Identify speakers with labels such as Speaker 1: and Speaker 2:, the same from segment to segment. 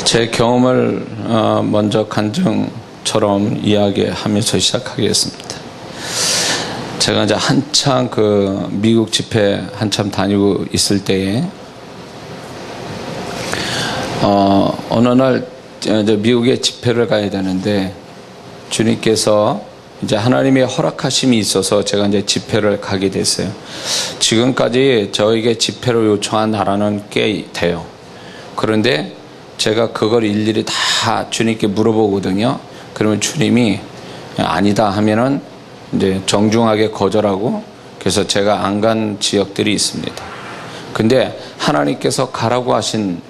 Speaker 1: 제 경험을 먼저 간증처럼 이야기하면서 시작하겠습니다. 제가 이제 한참 미국 집회 한참 다니고 있을 때에 어느 날 이제 미국에 집회를 가야 되는데 주님께서 이제 하나님의 허락하심이 있어서 제가 이제 집회를 가게 됐어요. 지금까지 저에게 집회를 요청한 나라는 꽤 돼요. 그런데 제가 그걸 일일이 다 주님께 물어보거든요. 그러면 주님이 아니다 하면은 이제 정중하게 거절하고, 그래서 제가 안 간 지역들이 있습니다. 근데 하나님께서 가라고 하신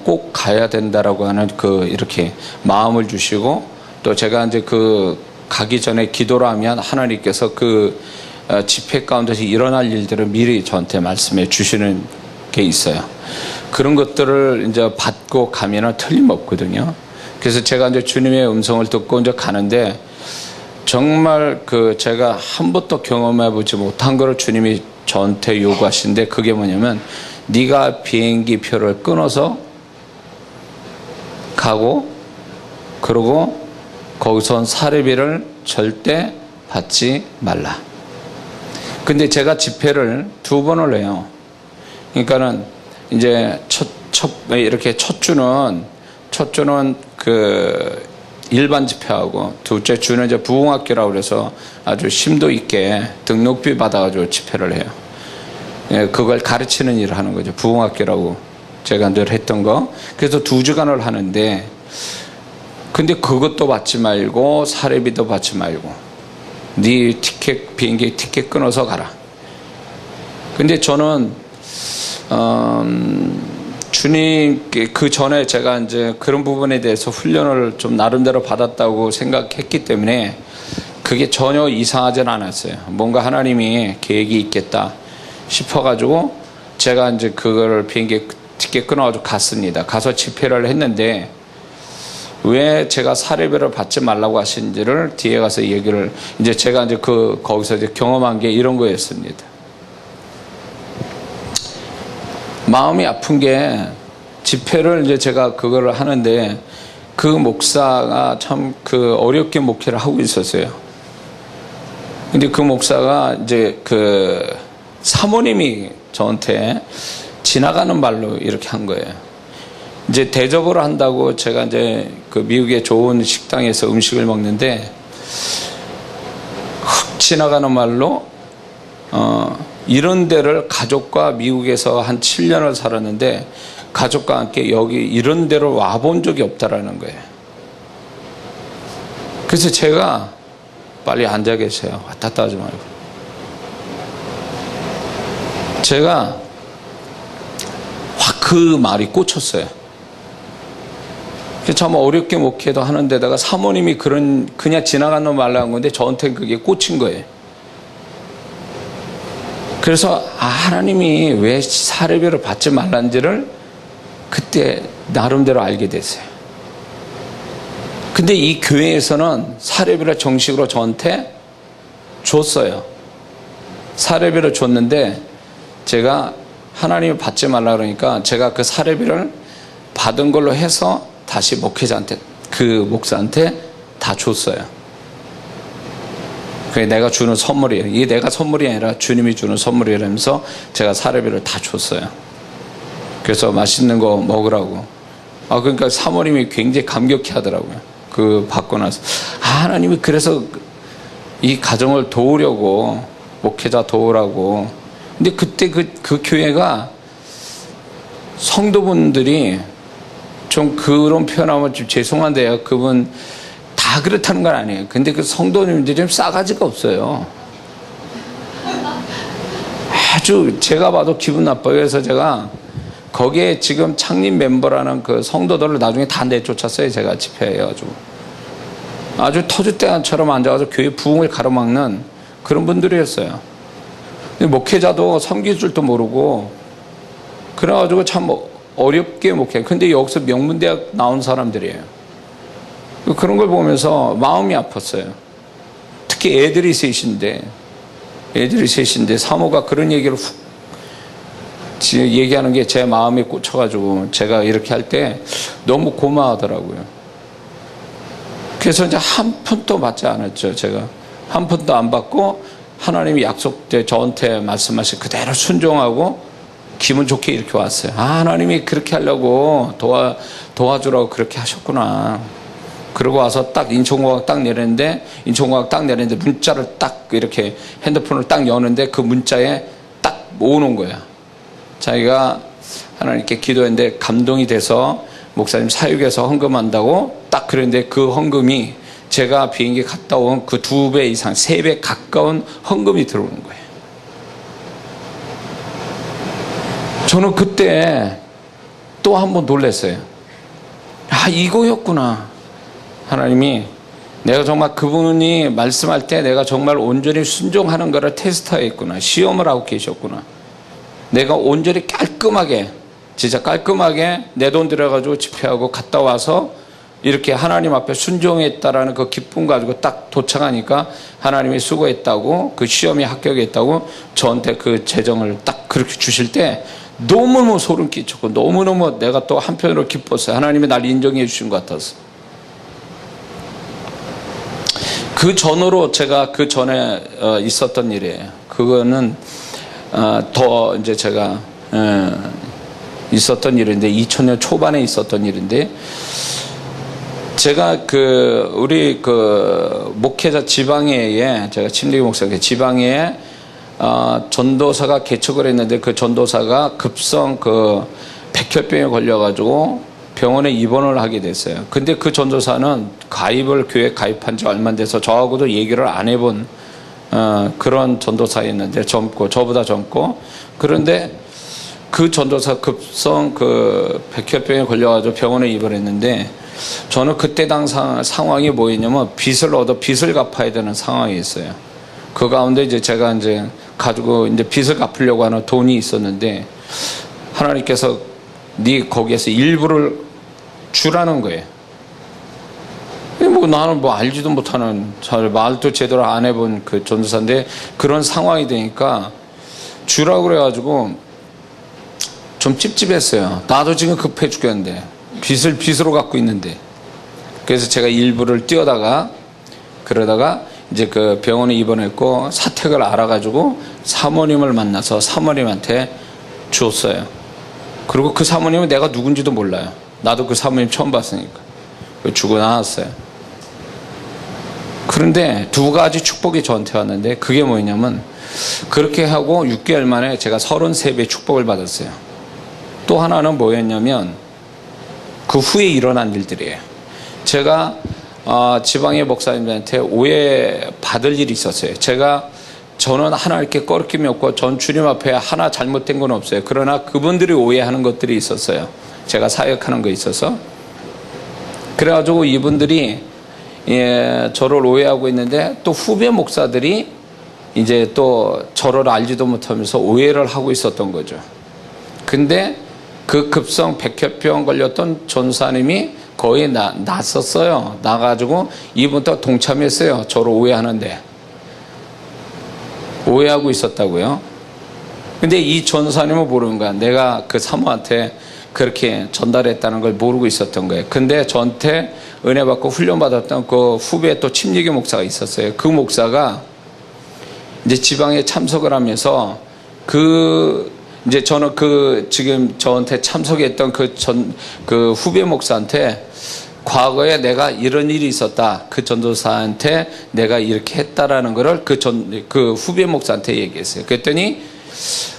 Speaker 1: 꼭 가야 된다라고 하는 이렇게 마음을 주시고, 또 제가 이제 가기 전에 기도를 하면 하나님께서 집회 가운데서 일어날 일들을 미리 저한테 말씀해 주시는 게 있어요. 그런 것들을 이제 받고 가면은 틀림없거든요. 그래서 제가 이제 주님의 음성을 듣고 이제 가는데, 정말 제가 한 번도 경험해 보지 못한 거를 주님이 저한테 요구하시는데, 그게 뭐냐면, 네가 비행기 표를 끊어서 가고, 그리고 거기선 사례비를 절대 받지 말라. 근데 제가 집회를 2번을 해요. 그러니까는 이제 이렇게 첫 주는 일반 집회하고, 둘째 주는 이제 부흥학교라고 그래서 아주 심도 있게 등록비 받아가지고 집회를 해요. 예, 그걸 가르치는 일을 하는 거죠. 부흥학교라고 제가 늘 했던 거. 그래서 2주간을 하는데, 근데 그것도 받지 말고 사례비도 받지 말고 네 비행기 티켓 끊어서 가라. 근데 저는 주님께 그 전에 제가 이제 그런 부분에 대해서 훈련을 좀 나름대로 받았다고 생각했기 때문에 그게 전혀 이상하진 않았어요. 뭔가 하나님이 계획이 있겠다 싶어가지고 제가 이제 그거를 비행기 티켓 끊어가지고 갔습니다. 가서 집회를 했는데, 왜 제가 사례비를 받지 말라고 하신지를 뒤에 가서 얘기를, 이제 제가 이제 거기서 이제 경험한 게 이런 거였습니다. 마음이 아픈 게, 집회를 이제 제가 그거를 하는데, 그 목사가 참 어렵게 목회를 하고 있었어요. 근데 그 목사가 이제 사모님이 저한테 지나가는 말로 이렇게 한 거예요. 이제 대접을 한다고 제가 이제 미국의 좋은 식당에서 음식을 먹는데, 훅 지나가는 말로 이런 데를 가족과 미국에서 한 7년을 살았는데 가족과 함께 여기 이런 데를 와본 적이 없다라는 거예요. 그래서 제가 빨리 앉아 계세요. 왔다 갔다 하지 말고. 제가 확 그 말이 꽂혔어요. 참 어렵게 목회도 하는데다가 사모님이 그냥 지나가는 말로 한 건데 저한테 그게 꽂힌 거예요. 그래서 하나님이 왜 사례비를 받지 말란지를 그때 나름대로 알게 됐어요. 근데 이 교회에서는 사례비를 정식으로 저한테 줬어요. 사례비를 줬는데 제가 하나님이 받지 말라 그러니까 제가 그 사례비를 받은 걸로 해서 다시 목회자한테, 목사한테 다 줬어요. 그게 내가 주는 선물이에요. 이게 내가 선물이 아니라 주님이 주는 선물이라면서 제가 사례비를 다 줬어요. 그래서 맛있는 거 먹으라고. 그러니까 사모님이 굉장히 감격해 하더라고요. 받고 나서. 하나님이 그래서 이 가정을 도우려고, 목회자 도우라고. 근데 그때 그 교회가 성도분들이 좀 그런 표현하면 좀 죄송한데요. 그분 다 그렇다는 건 아니에요. 근데 그 성도님들이 좀 싸가지가 없어요. 아주 제가 봐도 기분 나빠요. 그래서 제가 거기에 지금 창립 멤버라는 성도들을 나중에 다 내쫓았어요. 제가 집회해가지고. 아주 터줏대감처럼 앉아가지고 교회 부흥을 가로막는 그런 분들이었어요. 근데 목회자도 섬길 줄도 모르고, 그래가지고 참 어렵게 목회. 근데 여기서 명문대학 나온 사람들이에요. 그런 걸 보면서 마음이 아팠어요. 특히 애들이 셋인데 사모가 그런 얘기를 훅 지금 얘기하는 게 제 마음에 꽂혀가지고 제가 이렇게 할 때 너무 고마워하더라고요. 그래서 이제 한 푼도 받지 않았죠. 제가 한 푼도 안 받고 하나님이 약속 때 저한테 말씀하신 그대로 순종하고 기분 좋게 이렇게 왔어요. 아, 하나님이 그렇게 하려고 도와주라고 그렇게 하셨구나. 그러고 와서 딱 인천공항 딱 내렸는데, 문자를 딱 이렇게 핸드폰을 딱 여는데 그 문자에 딱 오는 거야. 자기가 하나님께 기도했는데 감동이 돼서 목사님 사육에서 헌금한다고 딱 그랬는데 그 헌금이 제가 비행기 갔다 온 그 2배 이상, 3배 가까운 헌금이 들어오는 거예요. 저는 그때 또 한 번 놀랐어요. 아, 이거였구나. 하나님이 내가 정말 그분이 말씀할 때 내가 정말 온전히 순종하는 거를 테스트하였구나. 시험을 하고 계셨구나. 내가 온전히 깔끔하게, 진짜 깔끔하게 내 돈 들여가지고 집회하고 갔다 와서 이렇게 하나님 앞에 순종했다라는 그 기쁨 가지고 딱 도착하니까 하나님이 수고했다고, 그 시험에 합격했다고 저한테 그 재정을 딱 그렇게 주실 때 너무너무 소름 끼쳤고 너무너무 내가 또 한편으로 기뻤어요. 하나님이 날 인정해 주신 것 같아서. 그 전으로 제가 그 전에 있었던 일이에요. 그거는 더 이제 제가 있었던 일인데 2000년 초반에 있었던 일인데, 제가 우리 목회자 지방회에, 제가 침례교 목사인데 지방회에 전도사가 개척을 했는데 그 전도사가 급성 백혈병에 걸려가지고 병원에 입원을 하게 됐어요. 근데 그 전도사는 교회 가입한 지 얼마 안 돼서 저하고도 얘기를 안 해본 그런 전도사였는데, 저보다 젊고, 그런데 그 전도사 급성 백혈병에 걸려가지고 병원에 입원했는데, 저는 그때 당시 상황이 뭐였냐면 빚을 갚아야 되는 상황이었어요. 그 가운데 이제 제가 이제 가지고 이제 빚을 갚으려고 하는 돈이 있었는데, 하나님께서 네 거기에서 일부를 주라는 거예요. 나는 알지도 못하는, 잘 말도 제대로 안 해본 그 전도사인데 그런 상황이 되니까 주라고 그래가지고 좀 찝찝했어요. 나도 지금 급해 죽겠는데 빚으로 갖고 있는데. 그래서 제가 일부를 띄어다가 그러다가 이제 그 병원에 입원했고 사택을 알아가지고 사모님을 만나서 사모님한테 줬어요. 그리고 그 사모님은 내가 누군지도 몰라요. 나도 그 사모님 처음 봤으니까. 주고 나왔어요. 그런데 두 가지 축복이 저한테 왔는데, 그게 뭐냐면 그렇게 하고 6개월 만에 제가 33배의 축복을 받았어요. 또 하나는 뭐였냐면 그 후에 일어난 일들이에요. 제가 지방의 목사님들한테 오해받을 일이 있었어요. 저는 하나님께 꺼리낌이 없고 전 주님 앞에 하나 잘못된 건 없어요. 그러나 그분들이 오해하는 것들이 있었어요. 제가 사역하는 거 있어서. 그래가지고 이분들이 저를 오해하고 있는데, 또 후배 목사들이 이제 또 저를 알지도 못하면서 오해를 하고 있었던 거죠. 근데 그 급성 백혈병 걸렸던 전사님이 거의 났었어요. 나가지고 이분도 동참했어요. 저를 오해하는데. 오해하고 있었다고요. 근데 이 전사님은 모르는 거야. 내가 그 사모한테 그렇게 전달했다는 걸 모르고 있었던 거예요. 근데 저한테 은혜 받고 훈련받았던 그 후배 또 침례교 목사가 있었어요. 그 목사가 이제 지방에 참석을 하면서 이제 저는 지금 저한테 참석했던 그 후배 목사한테 과거에 내가 이런 일이 있었다. 그 전도사한테 내가 이렇게 했다라는 거를 그 후배 목사한테 얘기했어요. 그랬더니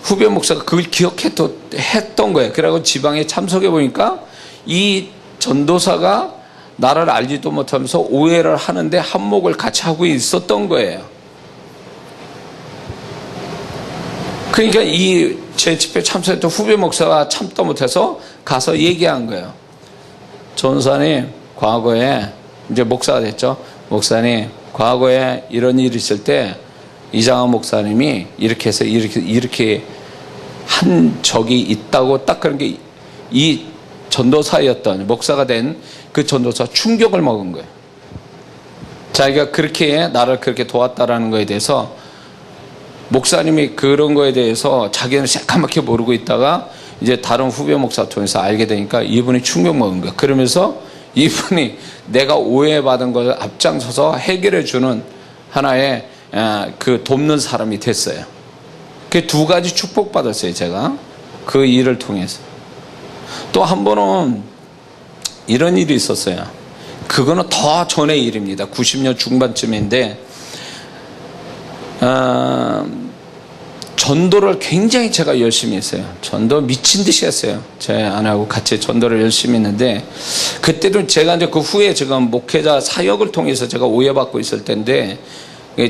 Speaker 1: 후배 목사가 그걸 기억했던 거예요. 그래가지고 지방에 참석해 보니까 이 전도사가 나를 알지도 못하면서 오해를 하는데 한몫을 같이 하고 있었던 거예요. 그러니까 제 집회 참석했던 후배 목사가 참다 못해서 가서 얘기한 거예요. 전사님, 과거에 이제 목사가 됐죠. 목사님, 과거에 이런 일이 있을 때 이장한 목사님이 이렇게 해서 이렇게 한 적이 있다고, 딱 그런 게 이 전도사였던 목사가 된 그 전도사 충격을 먹은 거예요. 자기가 나를 그렇게 도왔다라는 거에 대해서 목사님이 그런 거에 대해서 자기는 새까맣게 모르고 있다가 이제 다른 후배 목사 통해서 알게 되니까 이분이 충격 먹은 거야. 그러면서 이분이 내가 오해받은 걸 앞장서서 해결해 주는 하나의 그 돕는 사람이 됐어요. 그 두 가지 축복받았어요, 제가. 그 일을 통해서. 또 한 번은 이런 일이 있었어요. 그거는 더 전의 일입니다. 90년 중반쯤인데, 전도를 굉장히 제가 열심히 했어요. 전도 미친 듯이 했어요. 제 아내하고 같이 전도를 열심히 했는데, 그때도 제가 이제 그 후에 지금 목회자 사역을 통해서 제가 오해받고 있을 때인데,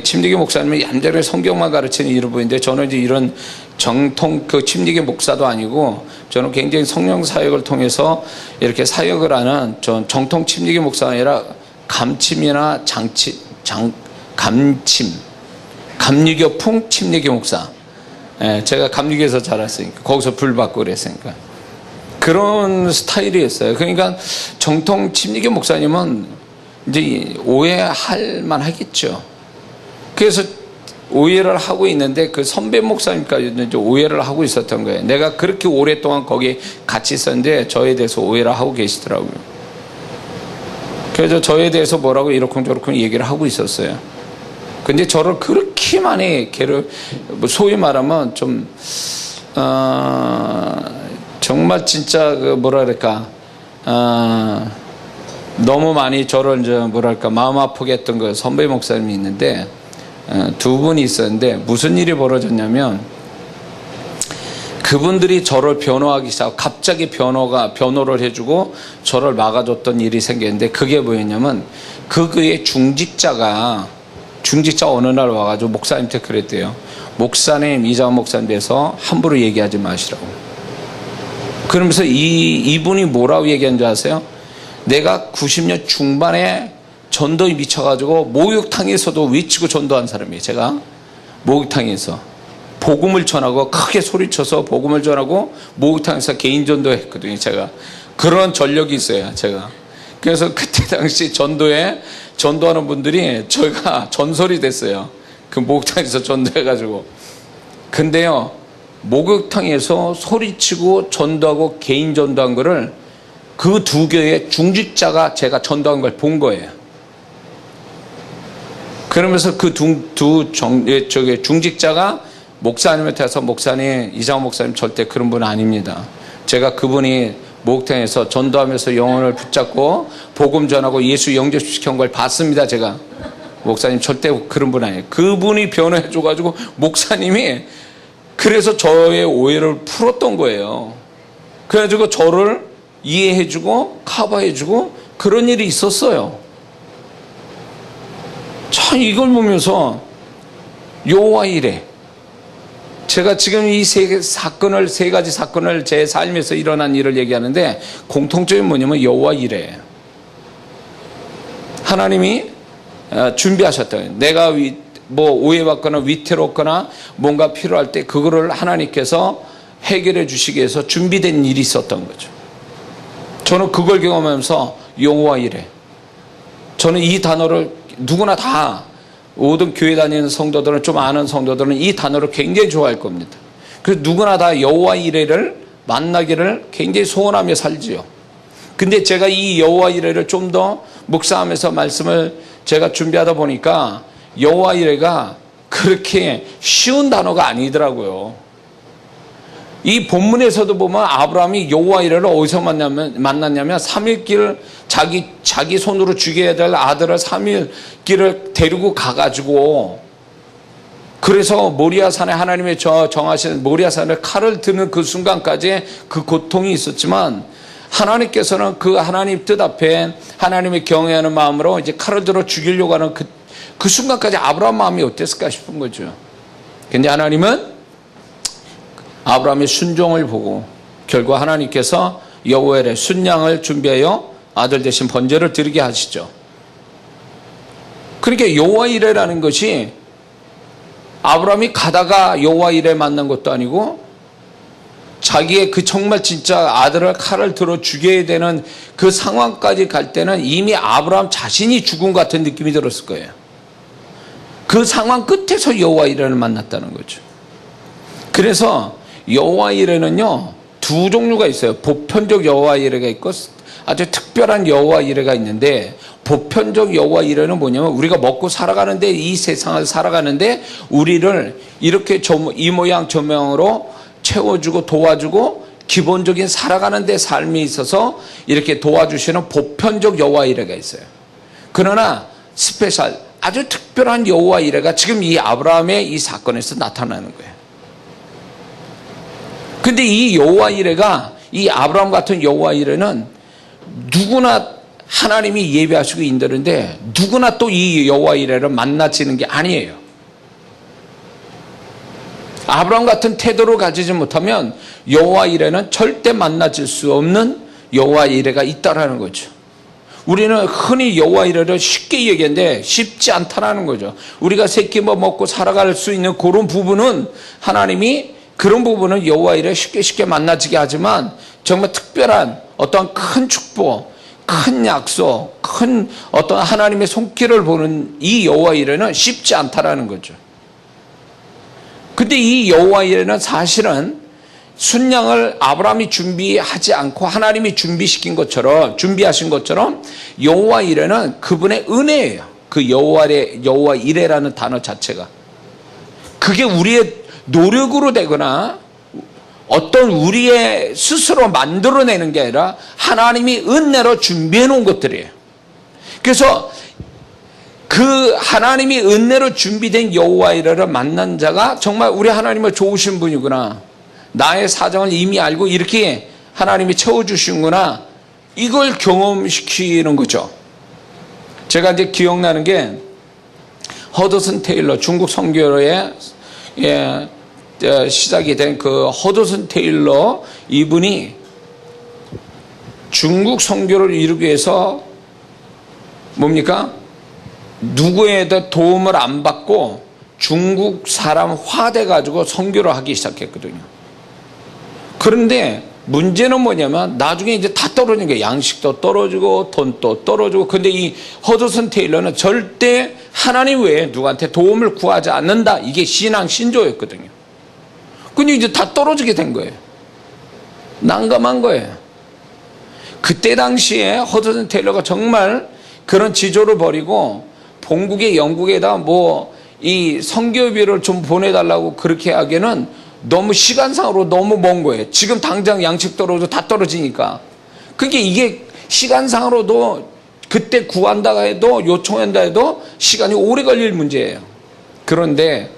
Speaker 1: 침례교 목사님은 얌전히 성경만 가르치는 일을 보이는데, 저는 이제 이런 정통 그 침례교 목사도 아니고, 저는 굉장히 성령 사역을 통해서 이렇게 사역을 하는 정통 침례교 목사가 아니라 감침이나 감리교풍 침례교 목사. 제가 감리교에서 자랐으니까 거기서 불 받고 그랬으니까 그런 스타일이었어요. 그러니까 정통 침례교 목사님은 이제 오해할 만하겠죠. 그래서 오해를 하고 있는데 그 선배 목사님까지 이제 오해를 하고 있었던 거예요. 내가 그렇게 오랫동안 거기 같이 있었는데 저에 대해서 오해를 하고 계시더라고요. 그래서 저에 대해서 뭐라고 이러쿵저러쿵 얘기를 하고 있었어요. 근데 저를 그렇게 많이 소위 말하면 좀 정말 진짜 그 뭐라 그럴까 너무 많이 저를 이제 뭐랄까 마음 아프게 했던 그 선배 목사님이 있는데 두 분이 있었는데 무슨 일이 벌어졌냐면 그분들이 저를 변호하기 시작하고 갑자기 변호를 해주고 저를 막아줬던 일이 생겼는데 그게 뭐였냐면 그의 중직자가 어느 날 와가지고 목사님한테 그랬대요. 목사님, 이장원 목사님 돼서 함부로 얘기하지 마시라고. 그러면서 이분이 뭐라고 얘기한 줄 아세요? 내가 90년 중반에 전도에 미쳐가지고 목욕탕에서도 외치고 전도한 사람이에요. 제가 목욕탕에서 복음을 전하고 크게 소리쳐서 복음을 전하고 목욕탕에서 개인 전도했거든요. 제가 그런 전력이 있어요. 제가 그래서 그때 당시 전도하는 분들이 저희가 전설이 됐어요. 그 목욕탕에서 전도해가지고. 근데요, 목욕탕에서 소리치고 전도하고 개인 전도한 거를 그 두 교회 중직자가 제가 전도한 걸 본 거예요. 그러면서 그 중직자가 목사님한테 와서 목사님, 이장원 목사님 절대 그런 분 아닙니다. 제가 그분이 목욕탕에서 전도하면서 영혼을 붙잡고 복음 전하고 예수 영접시킨 걸 봤습니다. 제가 목사님 절대 그런 분 아니에요. 그분이 변호해 줘가지고 목사님이 그래서 저의 오해를 풀었던 거예요. 그래가지고 저를 이해해 주고 커버해 주고 그런 일이 있었어요. 참 이걸 보면서 여호와 이레 제가 지금 이 세 가지 사건을 제 삶에서 일어난 일을 얘기하는데 공통점이 뭐냐면 여호와 이레예요. 하나님이 준비하셨다. 내가 뭐 오해받거나 위태롭거나 뭔가 필요할 때 그거를 하나님께서 해결해 주시기 위해서 준비된 일이 있었던 거죠. 저는 그걸 경험하면서 여호와 이레. 저는 이 단어를 누구나 다 모든 교회 다니는 성도들은 좀 아는 성도들은 이 단어를 굉장히 좋아할 겁니다. 그래서 누구나 다 여호와 이레를 만나기를 굉장히 소원하며 살지요. 근데 제가 이 여호와 이레를 좀 더 묵상하면서 말씀을 제가 준비하다 보니까 여호와 이레가 그렇게 쉬운 단어가 아니더라고요. 이 본문에서도 보면 아브라함이 여호와 이레를 어디서 만났냐면 3일길 자기 손으로 죽여야 될 아들을 3일길을 데리고 가가지고 그래서 모리아산에 하나님의 정하신 모리아산에 칼을 드는 그 순간까지 그 고통이 있었지만 하나님께서는 그 하나님 뜻 앞에 하나님의 경외하는 마음으로 이제 칼을 들어 죽이려고 하는 그 순간까지 아브라함 마음이 어땠을까 싶은 거죠. 근데 하나님은 아브라함의 순종을 보고 결국 하나님께서 여호와의 순양을 준비하여 아들 대신 번제를 드리게 하시죠. 그러니까 여호와 이레라는 것이 아브라함이 가다가 여호와 이레 만난 것도 아니고 자기의 그 정말 진짜 아들을 칼을 들어 죽여야 되는 그 상황까지 갈 때는 이미 아브라함 자신이 죽은 것 같은 느낌이 들었을 거예요. 그 상황 끝에서 여호와 이레를 만났다는 거죠. 그래서 여호와 이레는요, 두 종류가 있어요. 보편적 여호와 이레가 있고 아주 특별한 여호와 이레가 있는데, 보편적 여호와 이레는 뭐냐면 우리가 먹고 살아가는데, 이 세상을 살아가는데 우리를 이렇게 이 모양 저 모양으로 채워주고 도와주고 기본적인 살아가는 데 삶에 있어서 이렇게 도와주시는 보편적 여호와 이레가 있어요. 그러나 스페셜, 아주 특별한 여호와 이레가 지금 이 아브라함의 이 사건에서 나타나는 거예요. 근데 이 여호와 이레가, 이 아브라함 같은 여호와 이레는 누구나 하나님이 예배하시고 인도는데 누구나 또 이 여호와 이레를 만나지는 게 아니에요. 아브라함 같은 태도를 가지지 못하면 여호와 이레는 절대 만나질 수 없는 여호와 이레가 있다라는 거죠. 우리는 흔히 여호와 이레를 쉽게 얘기하는데 쉽지 않다라는 거죠. 우리가 새끼 먹고 살아갈 수 있는 그런 부분은 하나님이, 그런 부분은 여호와 이레 쉽게 만나지게 하지만 정말 특별한 어떤 큰 축복, 큰 약속, 큰 어떤 하나님의 손길을 보는 이 여호와 이레는 쉽지 않다라는 거죠. 근데 이 여호와 이레는 사실은 순양을 아브라함이 준비하지 않고 하나님이 준비하신 것처럼 여호와 이레는 그분의 은혜예요. 그 여호와 이레라는 단어 자체가, 그게 우리의 노력으로 되거나 어떤 우리의 스스로 만들어내는 게 아니라 하나님이 은혜로 준비해 놓은 것들이에요. 그래서 그 하나님이 은혜로 준비된 여호와 이레를 만난 자가 정말 우리 하나님은 좋으신 분이구나, 나의 사정을 이미 알고 이렇게 하나님이 채워주시는구나, 이걸 경험시키는 거죠. 제가 이제 기억나는 게 허드슨 테일러, 중국 선교의 시작이 된 그 허드슨 테일러, 이분이 중국 선교를 이루기 위해서 뭡니까? 누구에도 도움을 안 받고 중국 사람화 돼가지고 선교를 하기 시작했거든요. 그런데 문제는 뭐냐면 나중에 이제 다 떨어진 거예요. 양식도 떨어지고 돈도 떨어지고. 근데 이 허드슨 테일러는 절대 하나님 외에 누구한테 도움을 구하지 않는다, 이게 신조였거든요. 근데 이제 다 떨어지게 된 거예요. 난감한 거예요. 그때 당시에 허드슨 테일러가 정말 그런 지조를 버리고 본국의 영국에다 이 선교비를 좀 보내달라고 그렇게 하기에는 너무 시간상으로 너무 먼 거예요. 지금 당장 양식 떨어져 다 떨어지니까. 그게 이게 시간상으로도 그때 구한다 해도 요청한다 해도 시간이 오래 걸릴 문제예요. 그런데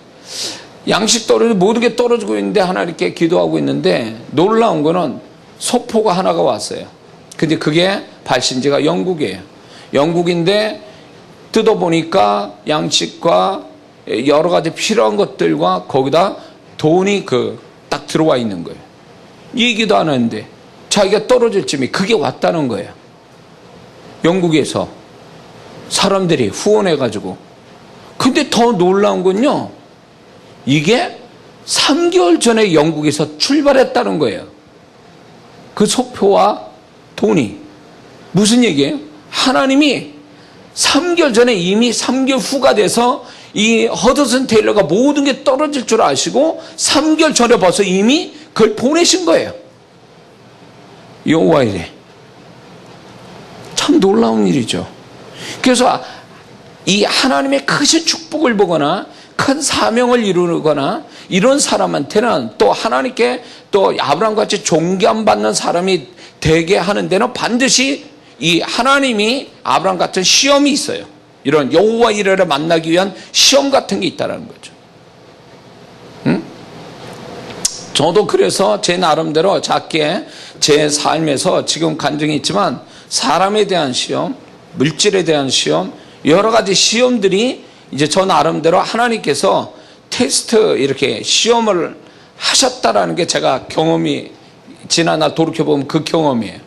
Speaker 1: 양식 떨어지고 모든 게 떨어지고 있는데 하나님께 기도하고 있는데 놀라운 거는 소포가 하나가 왔어요. 근데 그게 발신지가 영국이에요. 영국인데 뜯어보니까 양식과 여러 가지 필요한 것들과 거기다 돈이 딱 들어와 있는 거예요. 얘기도 안 하는데 자기가 떨어질 쯤에 그게 왔다는 거예요. 영국에서 사람들이 후원해가지고. 근데 더 놀라운 건요, 이게 3개월 전에 영국에서 출발했다는 거예요. 그 소표와 돈이. 무슨 얘기예요? 하나님이 3개월 전에 이미 3개월 후가 돼서 이 허드슨 테일러가 모든 게 떨어질 줄 아시고 3개월 전에 벌써 이미 그걸 보내신 거예요. 여호와 이레. 참 놀라운 일이죠. 그래서 이 하나님의 크신 축복을 보거나 큰 사명을 이루거나 이런 사람한테는 또 하나님께 또 아브라함같이 존경받는 사람이 되게 하는 데는 반드시 이 하나님이 아브라함 같은 시험이 있어요. 이런 여호와 이레를 만나기 위한 시험 같은 게 있다는 거죠. 저도 그래서 제 나름대로 작게 제 삶에서 지금 간증이 있지만 사람에 대한 시험, 물질에 대한 시험, 여러 가지 시험들이 이제 저 나름대로 하나님께서 테스트 이렇게 시험을 하셨다라는 게 제가 경험이 지난날 돌이켜보면 그 경험이에요.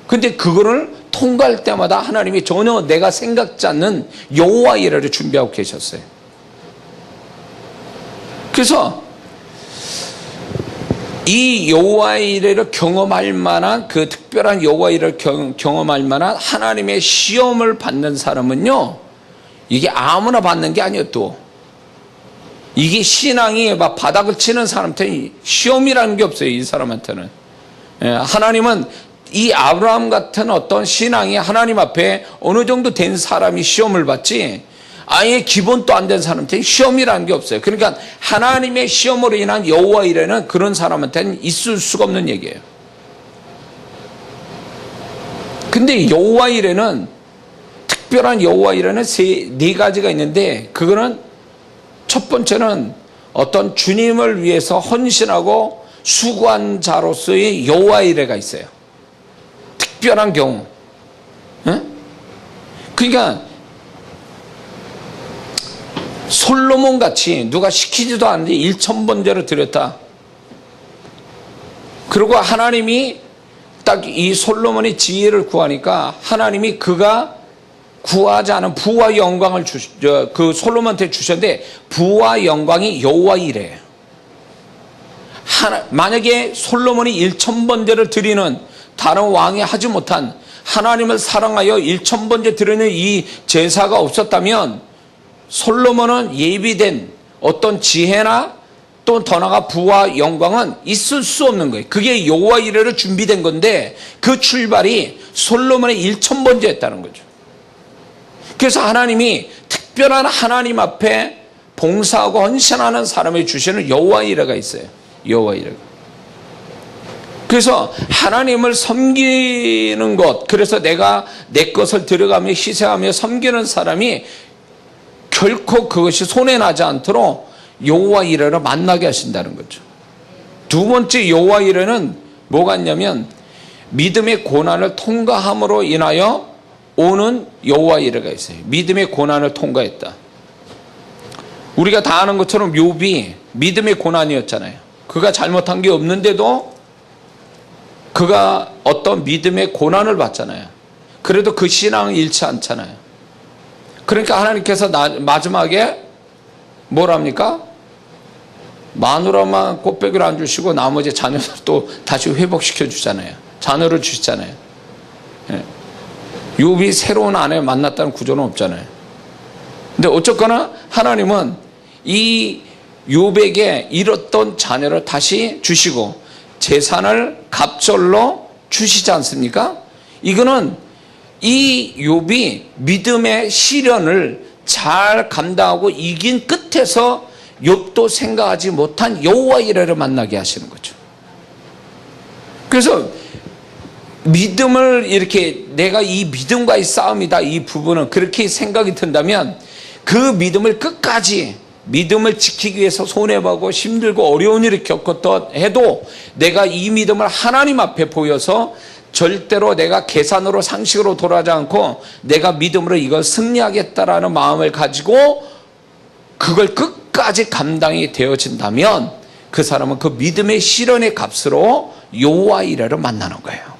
Speaker 1: 근데 그거를 통과할 때마다 하나님이 전혀 내가 생각지 않는 여호와 이레를 준비하고 계셨어요. 그래서 이 여호와 이레를 경험할 만한 그 특별한 여호와 이레를 경험할 만한 하나님의 시험을 받는 사람은요, 이게 아무나 받는 게 아니에요. 또 이게 신앙이 막 바닥을 치는 사람한테 시험이라는 게 없어요. 이 사람한테는. 하나님은 이 아브라함 같은 어떤 신앙이 하나님 앞에 어느 정도 된 사람이 시험을 받지, 아예 기본도 안 된 사람한테는 시험이라는 게 없어요. 그러니까 하나님의 시험으로 인한 여호와 이레는 그런 사람한테는 있을 수가 없는 얘기예요. 근데 여호와 이레는, 특별한 여호와 이레는 네 가지가 있는데, 그거는 첫 번째는 어떤 주님을 위해서 헌신하고 수고한 자로서의 여호와 이레가 있어요. 특별한 경우. 그러니까 솔로몬 같이 누가 시키지도 않는데 1000번제를 드렸다. 그리고 하나님이 딱 이 솔로몬의 지혜를 구하니까 하나님이 그가 구하지 않은 부와 영광을 그 솔로몬한테 주셨는데, 부와 영광이 여호와 이레예요. 만약에 솔로몬이 1000번제를 드리는, 다른 왕이 하지 못한, 하나님을 사랑하여 1000번제 드리는 이 제사가 없었다면 솔로몬은 예비된 어떤 지혜나 또 더 나아가 부와 영광은 있을 수 없는 거예요. 그게 여호와 이레로 준비된 건데, 그 출발이 솔로몬의 1000번제였다는 거죠. 그래서 하나님이 특별한 하나님 앞에 봉사하고 헌신하는 사람을 주시는 여호와 이레가 있어요. 여호와 이레가. 그래서 하나님을 섬기는 것, 그래서 내가 내 것을 들여가며 희생하며 섬기는 사람이 결코 그것이 손해나지 않도록 여호와 이레를 만나게 하신다는 거죠. 두 번째 여호와 이레는 뭐가 있냐면, 믿음의 고난을 통과함으로 인하여 오는 여호와 이레가 있어요. 믿음의 고난을 통과했다. 우리가 다 아는 것처럼 욥이 믿음의 고난이었잖아요. 그가 잘못한 게 없는데도 그가 어떤 믿음의 고난을 받잖아요. 그래도 그 신앙은 잃지 않잖아요. 그러니까 하나님께서 마지막에 뭐랍니까? 마누라만 꽃배기를 안 주시고 나머지 자녀를 또 다시 회복시켜 주잖아요. 자녀를 주시잖아요. 욥이 새로운 아내 만났다는 구조는 없잖아요. 근데 어쨌거나 하나님은 이 욥에게 잃었던 자녀를 다시 주시고 재산을 갑절로 주시지 않습니까? 이거는 이 욥이 믿음의 시련을 잘 감당하고 이긴 끝에서 욥도 생각하지 못한 여호와 이레를 만나게 하시는 거죠. 그래서 믿음을 이렇게, 내가 이 믿음과의 싸움이다, 이 부분은 그렇게 생각이 든다면 그 믿음을 끝까지, 믿음을 지키기 위해서 손해보고 힘들고 어려운 일을 겪었다 해도 내가 이 믿음을 하나님 앞에 보여서 절대로 내가 계산으로 상식으로 돌아가지 않고 내가 믿음으로 이걸 승리하겠다라는 마음을 가지고 그걸 끝까지 감당이 되어진다면 그 사람은 그 믿음의 시련의 값으로 여호와 이레를 만나는 거예요.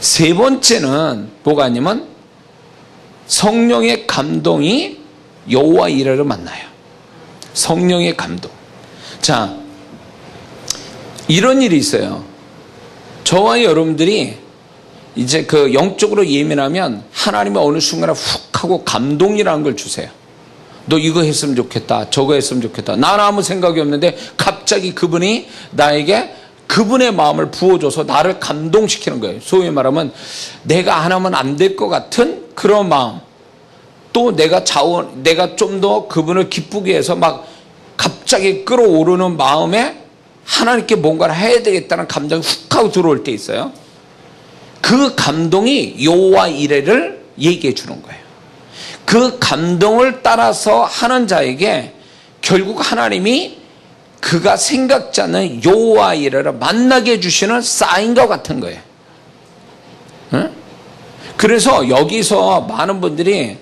Speaker 1: 세 번째는 뭐가 아니면 성령의 감동이 여호와 이레를 만나요. 성령의 감동. 자, 이런 일이 있어요. 저와 여러분들이 이제 그 영적으로 예민하면 하나님이 어느 순간에 훅 하고 감동이라는 걸 주세요. 너 이거 했으면 좋겠다, 저거 했으면 좋겠다. 나는 아무 생각이 없는데 갑자기 그분이 나에게 그분의 마음을 부어줘서 나를 감동시키는 거예요. 소위 말하면 내가 안 하면 안 될 것 같은 그런 마음. 또 내가 좀 더 그분을 기쁘게 해서 막 갑자기 끌어오르는 마음에 하나님께 뭔가를 해야 되겠다는 감정이 훅 하고 들어올 때 있어요. 그 감동이 여호와 이레를 얘기해 주는 거예요. 그 감동을 따라서 하는 자에게 결국 하나님이 그가 생각지 않는 여호와 이레를 만나게 해주시는 사인과 같은 거예요. 응? 그래서 여기서 많은 분들이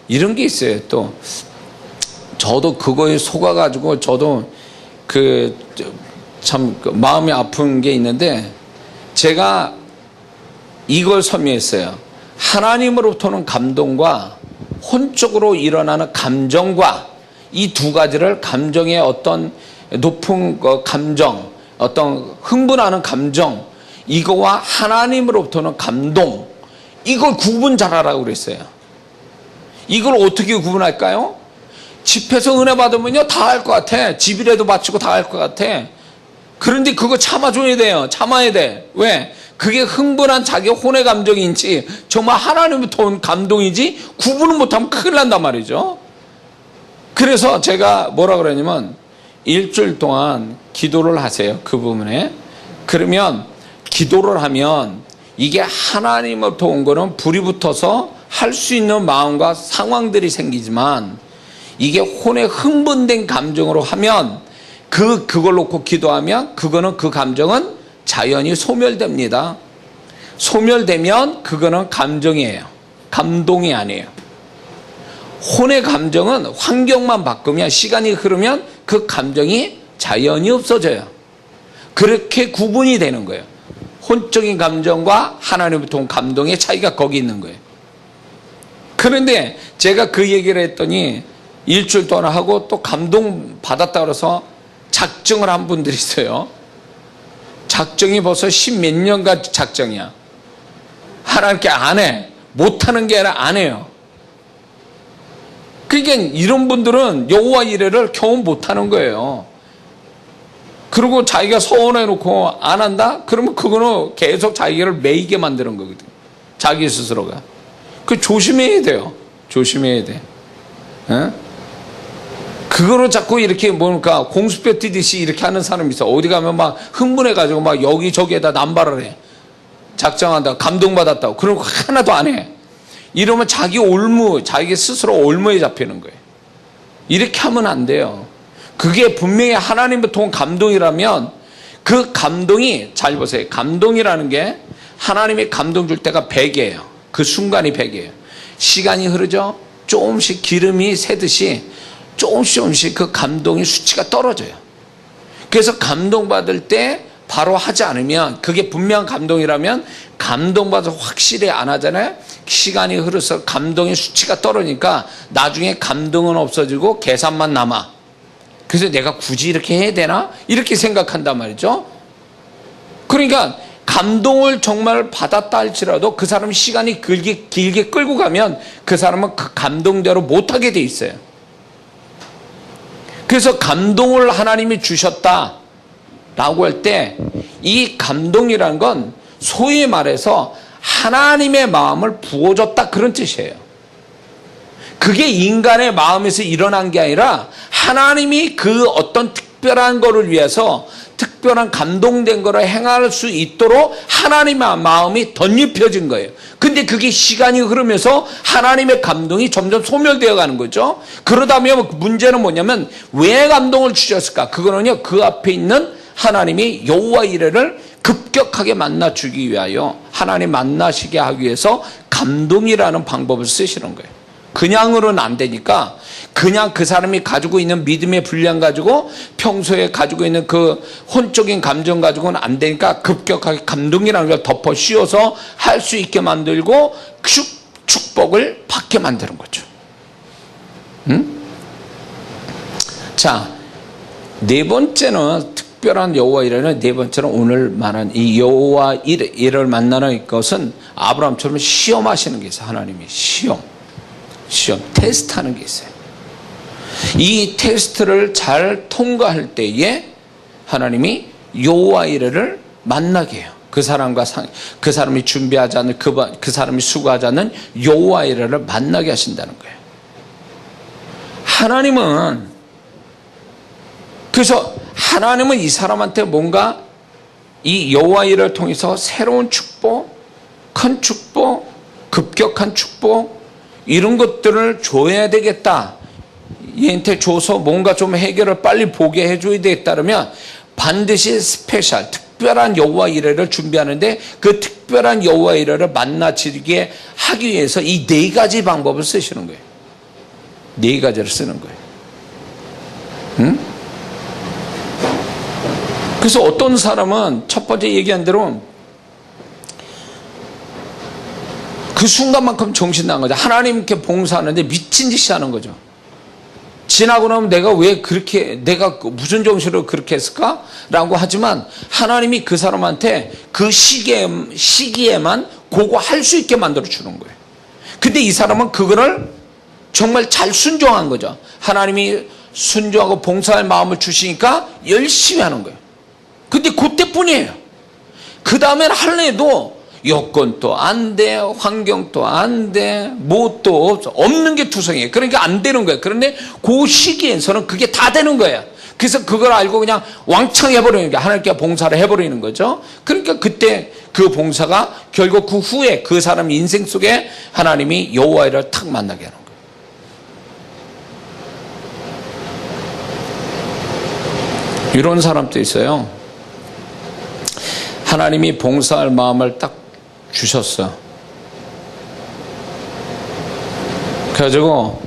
Speaker 1: 이런 게 있어요. 또 저도 그거에 속아가지고 저도 참 마음이 아픈 게 있는데, 제가 이걸 설명했어요. 하나님으로부터는 감동과 혼적으로 일어나는 감정과 이 두 가지를, 감정의 어떤 높은 감정, 어떤 흥분하는 감정, 이거와 하나님으로부터는 감동, 이걸 구분 잘하라고 그랬어요. 이걸 어떻게 구분할까요? 집회에서 은혜 받으면요 다 할 것 같아. 집이라도 바치고 다 할 것 같아. 그런데 그거 참아줘야 돼요. 참아야 돼. 왜? 그게 흥분한 자기 혼의 감정인지 정말 하나님부터 온 감동이지 구분을 못하면 큰일 난단 말이죠. 그래서 제가 뭐라 그러냐면 일주일 동안 기도를 하세요. 그 부분에. 그러면 기도를 하면 이게 하나님으로부터 온 거는 불이 붙어서 할 수 있는 마음과 상황들이 생기지만 이게 혼의 흥분된 감정으로 하면 그걸 놓고 기도하면 그거는 그 감정은 자연히 소멸됩니다. 소멸되면 그거는 감정이에요. 감동이 아니에요. 혼의 감정은 환경만 바꾸면 시간이 흐르면 그 감정이 자연히 없어져요. 그렇게 구분이 되는 거예요. 혼적인 감정과 하나님부터 온 감동의 차이가 거기 있는 거예요. 그런데 제가 그 얘기를 했더니 일주일 동안 하고 또 감동 받았다 그래서 작정을 한 분들이 있어요. 작정이 벌써 10몇 년간 작정이야. 하나님께 안 해. 못하는 게 아니라 안 해요. 그러니까 이런 분들은 여호와 이레를 겨우 못하는 거예요. 그리고 자기가 서원해 놓고 안 한다? 그러면 그거는 계속 자기를 매이게 만드는 거거든요. 자기 스스로가. 그 조심해야 돼요. 조심해야 돼. 에? 그거로 자꾸 이렇게 뭔가 공수뼈 뛰듯이 이렇게 하는 사람이 있어. 어디 가면 막 흥분해가지고 막 여기저기에다 남발을 해. 작정한다. 감동받았다고. 그런 거 하나도 안 해. 이러면 자기 스스로 올무에 잡히는 거예요. 이렇게 하면 안 돼요. 그게 분명히 하나님부터 온 감동이라면 그 감동이, 잘 보세요. 감동이라는 게 하나님이 감동 줄 때가 100이에요. 그 순간이 100이에요. 시간이 흐르죠? 조금씩 기름이 새듯이 조금씩 그 감동의 수치가 떨어져요. 그래서 감동받을 때 바로 하지 않으면 그게 분명한 감동이라면 감동받아서 확실히 안 하잖아요. 시간이 흐르서 감동의 수치가 떨어지니까 나중에 감동은 없어지고 계산만 남아. 그래서 내가 굳이 이렇게 해야 되나? 이렇게 생각한단 말이죠. 그러니까 감동을 정말 받았다 할지라도 그 사람이 시간이 길게 끌고 가면 그 사람은 그 감동대로 못하게 돼 있어요. 그래서 감동을 하나님이 주셨다 라고 할 때 이 감동이라는 건 소위 말해서 하나님의 마음을 부어줬다 그런 뜻이에요. 그게 인간의 마음에서 일어난 게 아니라 하나님이 그 어떤 특별한 거를 위해서 특별한 감동된 거를 행할 수 있도록 하나님의 마음이 덧입혀진 거예요. 근데 그게 시간이 흐르면서 하나님의 감동이 점점 소멸되어 가는 거죠. 그러다 보면 문제는 뭐냐면 왜 감동을 주셨을까? 그거는요, 그 앞에 있는 하나님이 여호와 이레를 급격하게 만나 주기 위하여 하나님 만나시게 하기 위해서 감동이라는 방법을 쓰시는 거예요. 그냥으로는 안 되니까 그냥 그 사람이 가지고 있는 믿음의 분량 가지고 평소에 가지고 있는 그 혼적인 감정 가지고는 안 되니까 급격하게 감동이라는 걸 덮어 씌워서 할 수 있게 만들고 축복을 받게 만드는 거죠. 자, 네 번째는 특별한 여호와 이레는 네 번째는 오늘 말한 이 여호와 이레를 만나는 것은 아브라함처럼 시험하시는 게 있어요. 하나님이 시험, 테스트하는 게 있어요. 이 테스트를 잘 통과할 때에 하나님이 여호와 이레를 만나게 해요. 그 사람이 준비하지 않는 그 사람이 수고하지 않는 여호와 이레를 만나게 하신다는 거예요. 하나님은 이 사람한테 뭔가 이 여호와 이레를 통해서 새로운 축복, 큰 축복, 급격한 축복 이런 것들을 줘야 되겠다. 얘한테 줘서 뭔가 좀 해결을 빨리 보게 해줘야 되겠다 그러면 반드시 스페셜, 특별한 여호와 이레를 준비하는데 그 특별한 여호와 이레를 만나지게 하기 위해서 이 네 가지 방법을 쓰시는 거예요. 네 가지를 쓰는 거예요. 그래서 어떤 사람은 첫 번째 얘기한 대로 그 순간만큼 정신 나간 거죠. 하나님께 봉사하는데 미친 짓이 하는 거죠. 지나고 나면 내가 무슨 정신으로 그렇게 했을까? 라고 하지만 하나님이 그 사람한테 그 시기에만 그거 할 수 있게 만들어 주는 거예요. 근데 이 사람은 그거를 정말 잘 순종한 거죠. 하나님이 순종하고 봉사할 마음을 주시니까 열심히 하는 거예요. 근데 그때뿐이에요. 그 다음엔 할래도 여건도 안 돼, 환경도 안 돼, 뭣도 없어. 없는 게 투성이에요. 그러니까 안 되는 거예요. 그런데 그 시기에서는 그게 다 되는 거예요. 그래서 그걸 알고 그냥 왕창 해버리는 게 하나님께 봉사를 해버리는 거죠. 그러니까 그때 그 봉사가 결국 그 후에 그 사람 인생 속에 하나님이 여호와를 탁 만나게 하는 거예요. 이런 사람도 있어요. 하나님이 봉사할 마음을 딱 주셨어. 그래가지고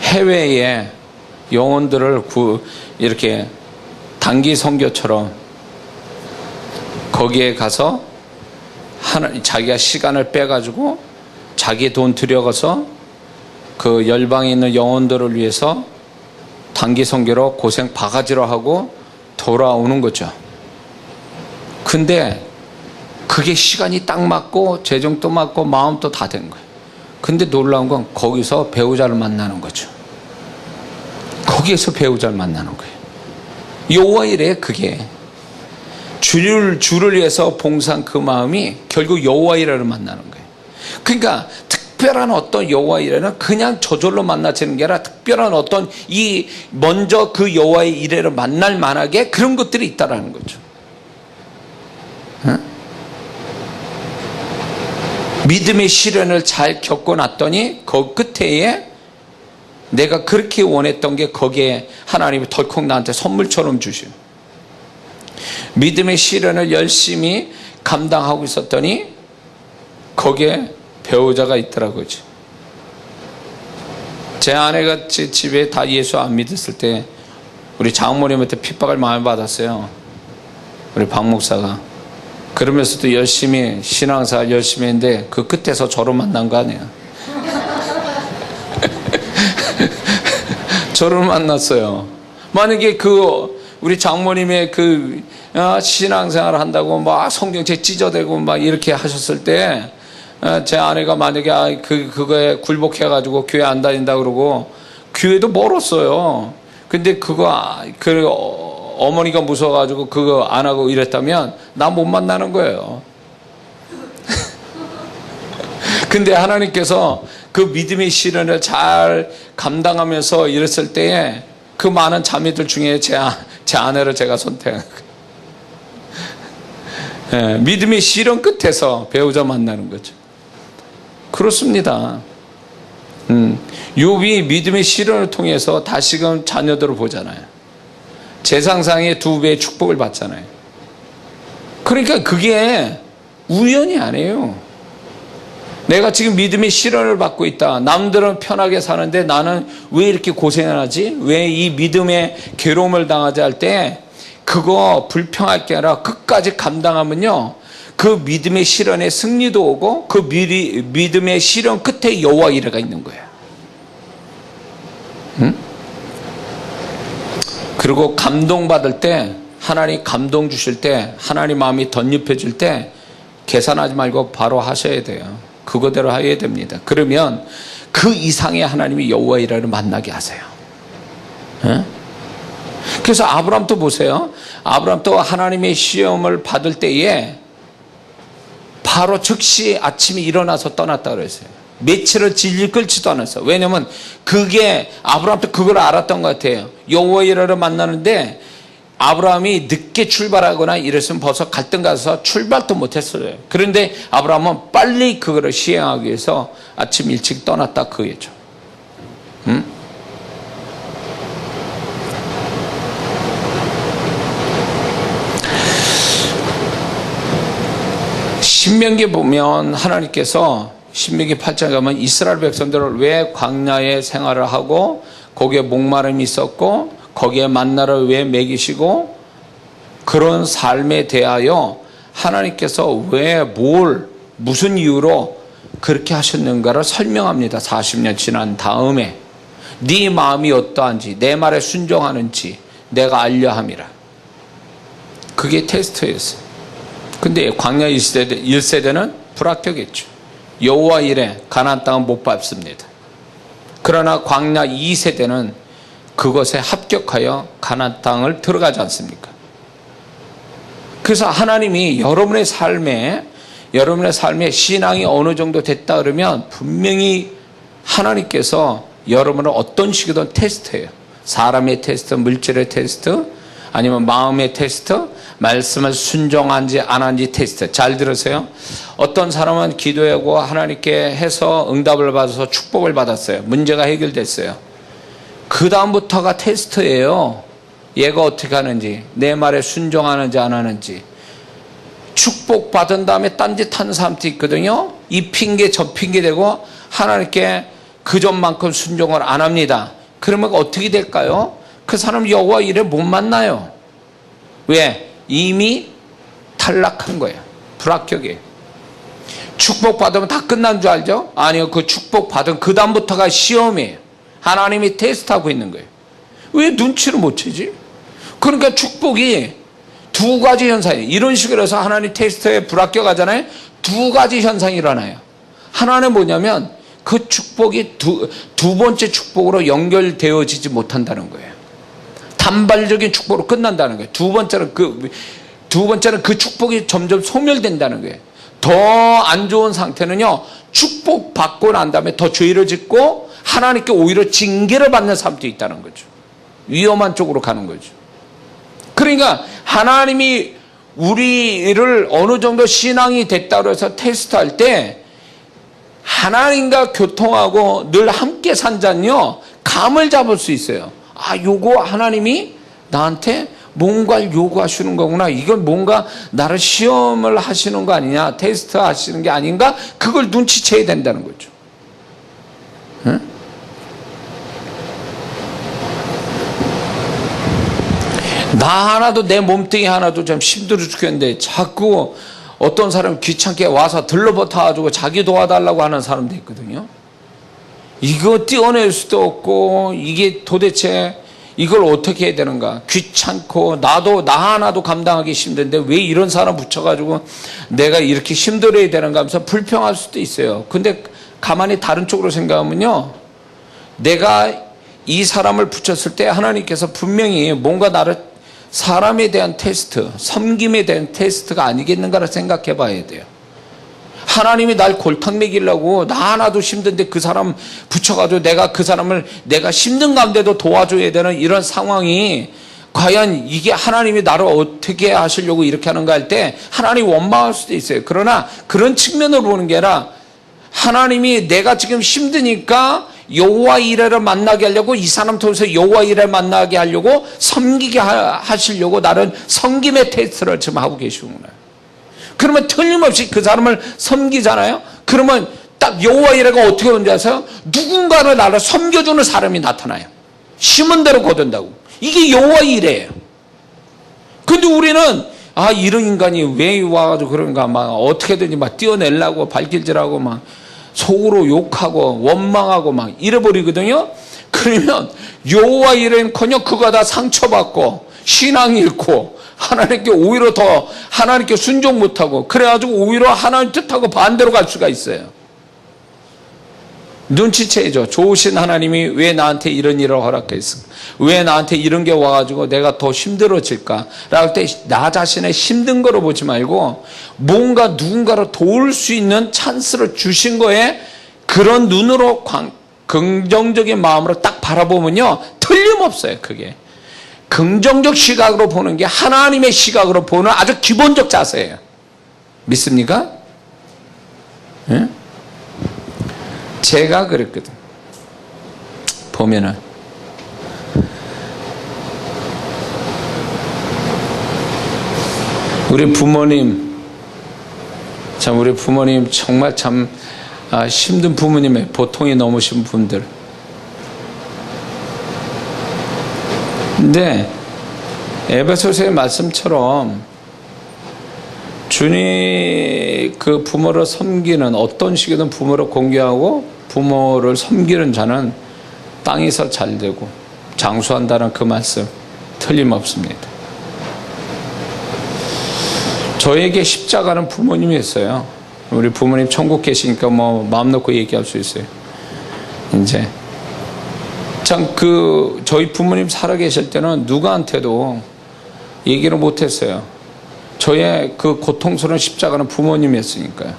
Speaker 1: 해외에 영혼들을 이렇게 단기 선교처럼 거기에 가서 자기가 시간을 빼가지고 자기 돈 들여가서 그 열방에 있는 영혼들을 위해서 단기 선교로 고생 바가지로 하고 돌아오는 거죠. 근데 그게 시간이 딱 맞고 재정도 맞고 마음도 다 된 거예요. 근데 놀라운 건 거기서 배우자를 만나는 거죠. 거기에서 배우자를 만나는 거예요. 여호와 이래. 그게 주를 위해서 봉사한 그 마음이 결국 여호와 이래를 만나는 거예요. 그러니까 특별한 어떤 여호와 이래는 그냥 저절로 만나지는 게 아니라 특별한 어떤 먼저 그 여호와의 이래를 만날 만하게 그런 것들이 있다라는 거죠. 응? 믿음의 시련을 잘 겪어놨더니 그 끝에 내가 그렇게 원했던 게 거기에 하나님이 덜컥 나한테 선물처럼 주시오. 믿음의 시련을 열심히 감당하고 있었더니 거기에 배우자가 있더라고요. 제 아내가 제 집에 다 예수 안 믿었을 때 우리 장모님한테 핍박을 많이 받았어요. 우리 박 목사가. 그러면서도 열심히 신앙생활 열심히 했는데 그 끝에서 저를 만난 거 아니에요. 저를 만났어요. 만약에 우리 장모님의 신앙생활 한다고 막 성경책 찢어대고 막 이렇게 하셨을 때 제 아내가 만약에 그거에 굴복해가지고 교회 안 다닌다 그러고 교회도 멀었어요. 근데 어머니가 무서워가지고 그거 안 하고 이랬다면 나 못 만나는 거예요. 근데 하나님께서 그 믿음의 시련을 잘 감당하면서 이랬을 때에 그 많은 자매들 중에 제 아내를 제가 선택한 거예요. 믿음의 시련 끝에서 배우자 만나는 거죠. 그렇습니다. 욥이 믿음의 시련을 통해서 다시금 자녀들을 보잖아요. 재상상의 2배의 축복을 받잖아요. 그러니까 그게 우연이 아니에요. 내가 지금 믿음의 시련을 받고 있다. 남들은 편하게 사는데 나는 왜 이렇게 고생을 하지? 왜 이 믿음의 괴로움을 당하지 할 때 그거 불평할 게 아니라 끝까지 감당하면요. 그 믿음의 시련에 승리도 오고 그 믿음의 시련 끝에 여호와 이레가 있는 거예요. 응? 그리고 감동받을 때 하나님 감동 주실 때 하나님 마음이 덧입혀질 때 계산하지 말고 바로 하셔야 돼요. 그거대로 해야 됩니다. 그러면 그 이상의 하나님이 여호와 이레를 만나게 하세요. 응? 그래서 아브라함도 보세요. 아브라함도 하나님의 시험을 받을 때에 바로 즉시 아침에 일어나서 떠났다 그랬어요. 며칠을 질질 끌지도 않았어요. 왜냐하면 그게 아브라함도 그걸 알았던 것 같아요. 여호와 이레를 만나는데 아브라함이 늦게 출발하거나 이랬으면 벌써 갈등 가서 출발도 못했어요. 그런데 아브라함은 빨리 그거를 시행하기 위해서 아침 일찍 떠났다 그거죠. 신명기 보면 하나님께서 신명기 8장에 가면 이스라엘 백성들을 왜 광야에 생활을 하고 거기에 목마름이 있었고 거기에 만나를 왜 먹이시고 그런 삶에 대하여 하나님께서 왜 무슨 이유로 그렇게 하셨는가를 설명합니다. 40년 지난 다음에 네 마음이 어떠한지 내 말에 순종하는지 내가 알려 함이라. 그게 테스트였어요. 근데 광야 1세대는 불합격했죠. 여호와 이래 가나안 땅은 못 밟습니다. 그러나 광야 2세대는 그것에 합격하여 가나안 땅을 들어가지 않습니까? 그래서 하나님이 여러분의 삶에 신앙이 어느 정도 됐다 그러면 분명히 하나님께서 여러분을 어떤 식이든 테스트해요. 사람의 테스트, 물질의 테스트, 아니면 마음의 테스트, 말씀을 순종한지 안 한지 테스트. 잘 들으세요. 어떤 사람은 기도하고 하나님께 해서 응답을 받아서 축복을 받았어요. 문제가 해결됐어요. 그 다음부터가 테스트예요. 얘가 어떻게 하는지, 내 말에 순종하는지 안 하는지. 축복 받은 다음에 딴짓하는 사람도 있거든요. 이 핑계 저 핑계 대고 하나님께 그 전만큼 순종을 안 합니다. 그러면 어떻게 될까요? 그 사람 여호와 이래 못 만나요. 왜? 이미 탈락한 거예요. 불합격이에요. 축복 받으면 다 끝난 줄 알죠? 아니요. 그 축복 받은 그 다음부터가 시험이에요. 하나님이 테스트하고 있는 거예요. 왜 눈치를 못 채지? 그러니까 축복이 두 가지 현상이에요. 이런 식으로 해서 하나님 테스트에 불합격하잖아요. 두 가지 현상이 일어나요. 하나는 뭐냐면 그 축복이 두 번째 축복으로 연결되어지지 못한다는 거예요. 단발적인 축복으로 끝난다는 거예요. 두 번째는 그 축복이 점점 소멸된다는 거예요. 더 안 좋은 상태는요, 축복 받고 난 다음에 더 죄를 짓고 하나님께 오히려 징계를 받는 사람도 있다는 거죠. 위험한 쪽으로 가는 거죠. 그러니까 하나님이 우리를 어느 정도 신앙이 됐다고 해서 테스트할 때 하나님과 교통하고 늘 함께 산자는요, 감을 잡을 수 있어요. 아, 요거 하나님이 나한테 뭔가를 요구하시는 거구나. 이건 뭔가 나를 시험을 하시는 거 아니냐, 테스트 하시는 게 아닌가? 그걸 눈치채야 된다는 거죠. 응? 나 하나도, 내 몸뚱이 하나도 좀 힘들어 죽겠는데 자꾸 어떤 사람 귀찮게 와서 들러붙어가지고 자기 도와달라고 하는 사람도 있거든요. 이거 떼어낼 수도 없고, 이게 도대체 이걸 어떻게 해야 되는가? 귀찮고, 나 하나도 감당하기 힘든데 왜 이런 사람 붙여가지고 내가 이렇게 힘들어야 되는가 하면서 불평할 수도 있어요. 근데 가만히 다른 쪽으로 생각하면요, 내가 이 사람을 붙였을 때 하나님께서 분명히 뭔가 나를 사람에 대한 테스트, 섬김에 대한 테스트가 아니겠는가를 생각해 봐야 돼요. 하나님이 날 골탕 먹이려고 나 하나도 힘든데 그 사람 붙여가지고 내가 그 사람을 내가 힘든 가운데도 도와줘야 되는 이런 상황이 과연 이게 하나님이 나를 어떻게 하시려고 이렇게 하는가 할 때 하나님이 원망할 수도 있어요. 그러나 그런 측면으로 보는 게 아니라 하나님이 내가 지금 힘드니까 여호와 이레를 만나게 하려고, 이 사람 통해서 여호와 이레를 만나게 하려고, 섬기게 하시려고 나는 섬김의 테스트를 지금 하고 계시구나. 그러면 틀림없이 그 사람을 섬기잖아요. 그러면 딱 여호와 이레가 어떻게 오는지 아세요? 누군가를 나를 섬겨주는 사람이 나타나요. 심은 대로 거둔다고. 이게 여호와 이레예요. 근데 우리는 이런 인간이 왜 와가지고 그런가, 막 어떻게든지 막 띄어내려고 발길질하고 막 속으로 욕하고 원망하고 막 이래버리거든요. 그러면 여호와 이레는커녕 그거 다 상처받고 신앙 잃고 하나님께 오히려 더 하나님께 순종 못하고, 그래가지고 오히려 하나님 뜻하고 반대로 갈 수가 있어요. 눈치채죠. 좋으신 하나님이 왜 나한테 이런 일을 허락했을까? 왜 나한테 이런 게 와가지고 내가 더 힘들어질까? 라고 할 때 나 자신의 힘든 거로 보지 말고 뭔가 누군가를 도울 수 있는 찬스를 주신 거에 그런 눈으로 긍정적인 마음으로 딱 바라보면요, 틀림없어요. 그게 긍정적 시각으로 보는 게 하나님의 시각으로 보는 아주 기본적 자세예요. 믿습니까? 네? 제가 그랬거든. 보면은 우리 부모님 정말 참 힘든 부모님의 보통이 넘으신 분들. 근데 에베소서의 말씀처럼 주님 그 부모를 섬기는, 어떤 식이든 부모를 공경하고 부모를 섬기는 자는 땅에서 잘되고 장수한다는 그 말씀 틀림없습니다. 저에게 십자가는 부모님이었어요. 우리 부모님 천국 계시니까 뭐 마음 놓고 얘기할 수 있어요. 이제 참 저희 부모님 살아 계실 때는 누구한테도 얘기를 못 했어요. 저의 그 고통스러운 십자가는 부모님이었으니까요.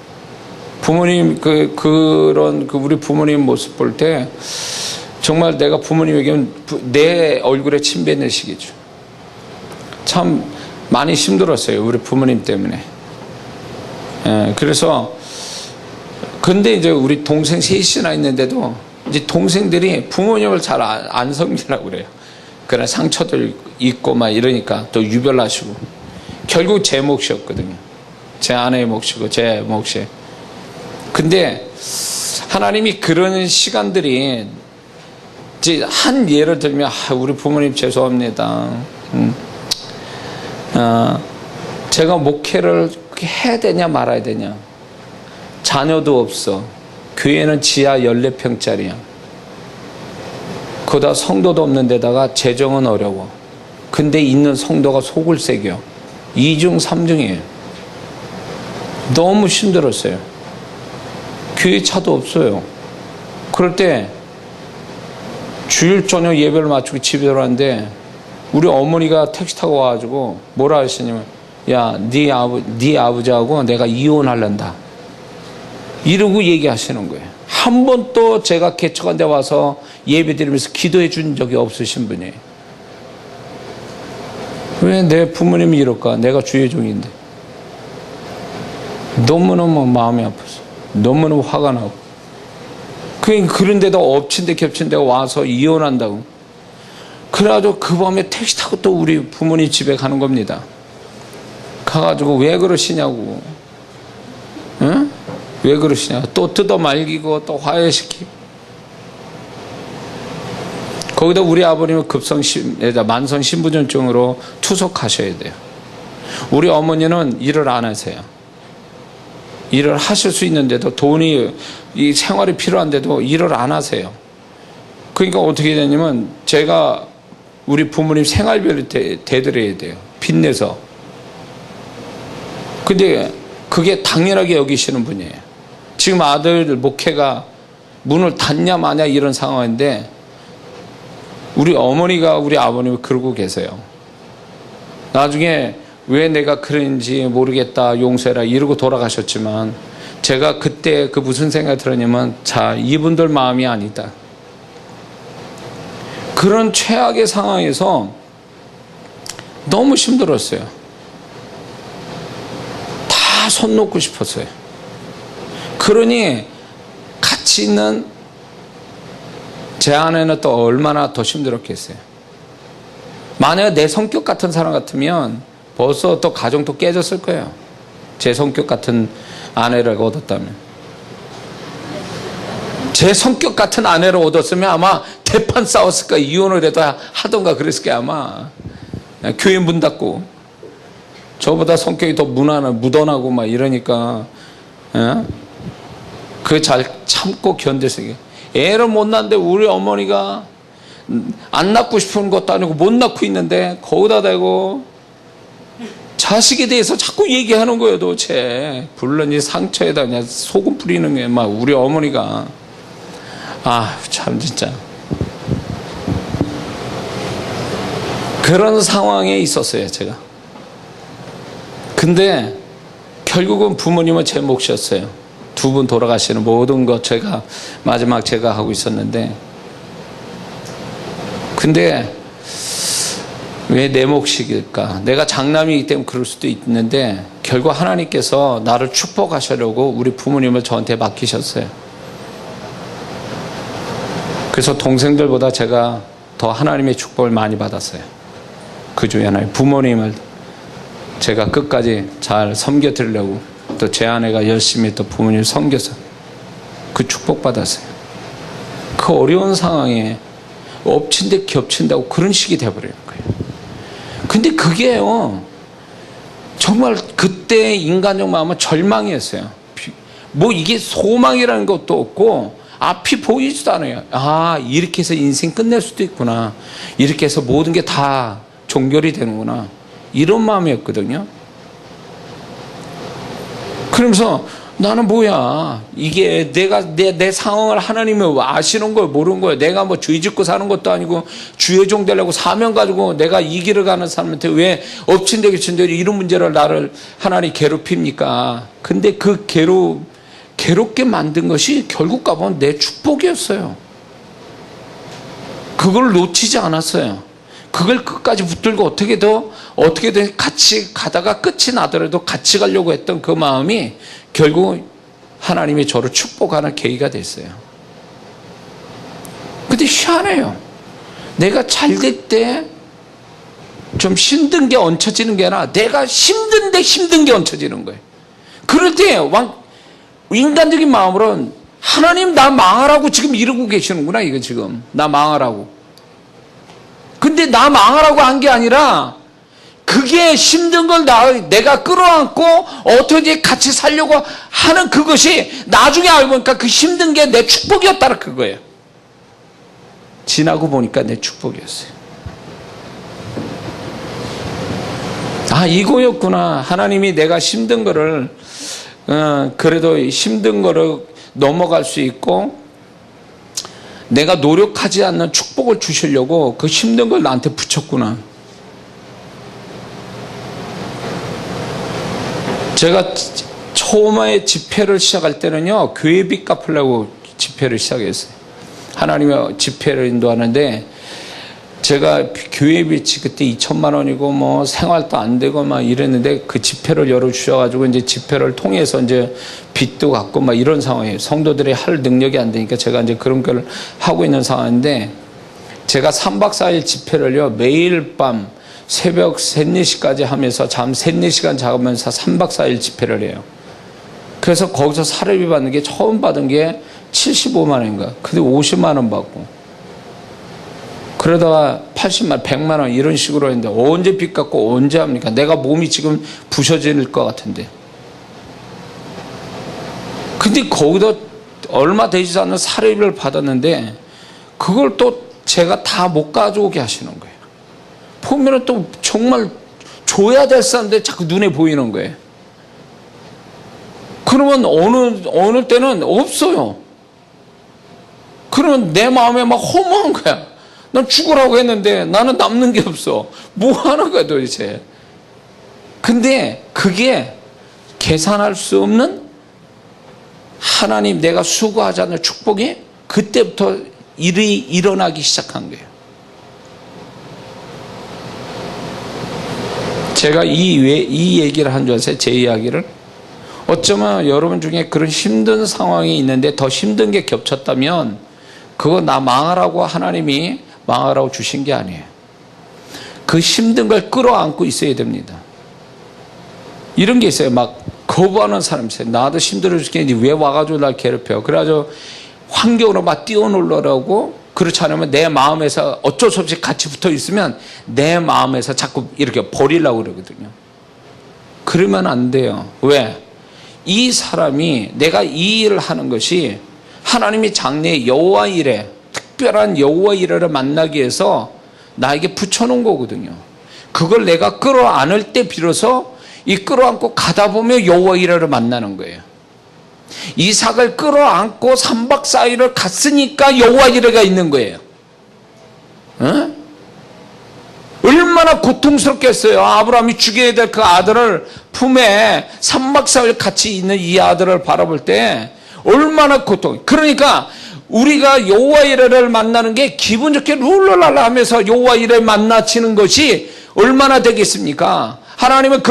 Speaker 1: 부모님 우리 부모님 모습 볼 때 정말 내가 부모님에게 내 얼굴에 침 뱉는 시기죠. 참 많이 힘들었어요. 우리 부모님 때문에. 예, 그래서 근데 이제 우리 동생 셋이나 있는데도 이제 동생들이 부모님을 잘 안 섬기라고 그래요. 그런 상처들 있고 막 이러니까 또 유별나시고 결국 제 몫이었거든요. 제 아내의 몫이고 제 몫이. 근데 하나님이 그런 시간들이 이제 한 예를 들면 우리 부모님 죄송합니다. 제가 목회를 해야 되냐 말아야 되냐. 자녀도 없어. 교회는 지하 14평짜리야. 거기다 성도도 없는 데다가 재정은 어려워. 근데 있는 성도가 속을 새겨. 2중 3중이에요. 너무 힘들었어요. 교회 차도 없어요. 그럴 때 주일 저녁 예배를 마치고 집에 들어왔는데 우리 어머니가 택시 타고 와가지고 뭐라 하시냐면 야, 네 아버지하고 내가 이혼하란다. 이러고 얘기하시는 거예요. 한 번 또 제가 개척한 데 와서 예배 드리면서 기도해 준 적이 없으신 분이에요. 왜 내 부모님이 이럴까? 내가 주의 종인데. 너무너무 마음이 아파서. 너무너무 화가 나고. 그런데도 엎친 데 겹친 데 와서 이혼한다고. 그래가지고 그 밤에 택시 타고 또 우리 부모님 집에 가는 겁니다. 가가지고 왜 그러시냐고. 응? 왜 그러시냐. 또 뜯어 말기고 또 화해시키고. 거기다 우리 아버님은 만성 신부전증으로 투석하셔야 돼요. 우리 어머니는 일을 안 하세요. 일을 하실 수 있는데도 이 생활이 필요한데도 일을 안 하세요. 그러니까 어떻게 되냐면 제가 우리 부모님 생활비를 대드려야 돼요. 빚내서. 근데 그게 당연하게 여기시는 분이에요. 지금 아들 목회가 문을 닫냐 마냐 이런 상황인데 우리 어머니가 우리 아버님을 그러고 계세요. 나중에 왜 내가 그런지 모르겠다 용서해라 이러고 돌아가셨지만 제가 그때 그 무슨 생각이 들었냐면 자 이분들 마음이 아니다. 그런 최악의 상황에서 너무 힘들었어요. 다 손 놓고 싶었어요. 그러니 같이 있는 제 아내는 또 얼마나 더 힘들었겠어요. 만약에 내 성격 같은 사람 같으면 벌써 또 가정도 깨졌을 거예요. 제 성격 같은 아내를 얻었다면. 제 성격 같은 아내를 얻었으면 아마 대판 싸웠을까 이혼을 해도 하던가 그랬을 거예요 아마. 교회 문 닫고 저보다 성격이 더 무던하고 막 이러니까 그 잘 참고 견뎠어요. 애를 못 낳는데 우리 어머니가 안 낳고 싶은 것도 아니고 못 낳고 있는데 거기다 대고 자식에 대해서 자꾸 얘기하는 거예요 도대체. 물론 이 상처에다 그냥 소금 뿌리는 게 막 우리 어머니가 참 진짜 그런 상황에 있었어요 제가. 근데 결국은 부모님은 제 몫이었어요. 두 분 돌아가시는 모든 것 마지막 제가 하고 있었는데 근데 왜 내 몫일까? 내가 장남이기 때문에 그럴 수도 있는데 결국 하나님께서 나를 축복하시려고 우리 부모님을 저한테 맡기셨어요. 그래서 동생들보다 제가 더 하나님의 축복을 많이 받았어요. 그 중에 하나의 부모님을 제가 끝까지 잘 섬겨드리려고 또 제 아내가 열심히 또 부모님을 섬겨서 그 축복 받았어요. 그 어려운 상황에 엎친 데 겹친다고 그런 식이 돼버리는 거예요. 근데 그게요 정말 그때 인간적 마음은 절망이었어요. 뭐 이게 소망이라는 것도 없고 앞이 보이지도 않아요. 이렇게 해서 인생 끝낼 수도 있구나. 이렇게 해서 모든 게 다 종결이 되는구나. 이런 마음이었거든요. 그러면서 나는 뭐야, 이게 내 상황을 하나님이 아시는 걸 모르는 거예요. 내가 뭐 죄 짓고 사는 것도 아니고 주의 종 되려고 사명 가지고 내가 이 길을 가는 사람한테 왜 엎친데 겹친데 이런 문제를 나를 하나님 괴롭힙니까? 근데 그 괴롭게 만든 것이 결국 가보면 내 축복이었어요. 그걸 놓치지 않았어요. 그걸 끝까지 붙들고 어떻게든 같이 가다가 끝이 나더라도 같이 가려고 했던 그 마음이 결국 하나님이 저를 축복하는 계기가 됐어요. 근데 희한해요. 내가 잘 될 때 좀 힘든 게 얹혀지는 게 아니라 내가 힘든데 힘든 게 얹혀지는 거예요. 그럴 때 인간적인 마음으로는 하나님 나 망하라고 지금 이러고 계시는구나. 이거 지금 나 망하라고. 근데 나 망하라고 한 게 아니라 그게 힘든 걸 내가 끌어안고 어떻게 같이 살려고 하는 그것이 나중에 알고 보니까 그 힘든 게 내 축복이었다는 그거예요. 지나고 보니까 내 축복이었어요. 아, 이거였구나. 하나님이 내가 힘든 거를 그래도 힘든 거를 넘어갈 수 있고 내가 노력하지 않는 축복을 주시려고 그 힘든 걸 나한테 붙였구나. 제가 처음에 집회를 시작할 때는요, 교회비 갚으려고 집회를 시작했어요. 하나님의 집회를 인도하는데, 제가 교회비 그때 2천만 원이고, 뭐, 생활도 안 되고, 막 이랬는데, 그 집회를 열어주셔가지고, 이제 집회를 통해서 이제 빚도 갚고, 막 이런 상황이에요. 성도들이 할 능력이 안 되니까 제가 이제 그런 걸 하고 있는 상황인데, 제가 3박 4일 집회를요, 매일 밤, 새벽 3, 4시까지 하면서 잠 3, 4시간 자면서 3박 4일 집회를 해요. 그래서 거기서 사례비 받는 게 처음 받은 게 75만 원인가. 근데 50만 원 받고. 그러다가 80만 원, 100만 원 이런 식으로 했는데 언제 빚 갚고 언제 합니까? 내가 몸이 지금 부서질 것 같은데. 근데 거기다 얼마 되지 않는 사례비를 받았는데 그걸 또 제가 다 못 가져오게 하시는 거예요. 보면은 또 정말 줘야 될 사람인데 자꾸 눈에 보이는 거예요. 그러면 어느 때는 없어요. 그러면 내 마음에 막 허무한 거야. 난 죽으라고 했는데 나는 남는 게 없어. 뭐 하는 거야 도대체. 근데 그게 계산할 수 없는 하나님 내가 수고하지 않는 축복이 그때부터 일이 일어나기 시작한 거예요. 제가 이 얘기를 한 줄 아세요? 제 이야기를? 어쩌면 여러분 중에 그런 힘든 상황이 있는데 더 힘든 게 겹쳤다면 그거 나 망하라고 하나님이 망하라고 주신 게 아니에요. 그 힘든 걸 끌어안고 있어야 됩니다. 이런 게 있어요. 막 거부하는 사람이 있어요. 나도 힘들어 죽겠는데 왜 와가지고 날 괴롭혀. 그래가지고 환경으로 막 뛰어놀려고 그렇지 않으면 내 마음에서 어쩔 수 없이 같이 붙어 있으면 내 마음에서 자꾸 이렇게 버리려고 그러거든요. 그러면 안 돼요. 왜? 이 사람이 내가 이 일을 하는 것이 하나님이 장래에 여호와 이레 특별한 여호와 이레를 만나기 위해서 나에게 붙여놓은 거거든요. 그걸 내가 끌어안을 때 비로소 이 끌어안고 가다 보면 여호와 이레를 만나는 거예요. 이삭을 끌어안고 3박 4일을 갔으니까 여호와 이레가 있는 거예요. 어? 얼마나 고통스럽겠어요. 아브라함이 죽여야 될 그 아들을 품에 3박 4일 같이 있는 이 아들을 바라볼 때 얼마나 고통. 그러니까 우리가 여호와 이레를 만나는 게 기분 좋게 룰루랄라 하면서 여호와 이레를 만나치는 것이 얼마나 되겠습니까? 하나님은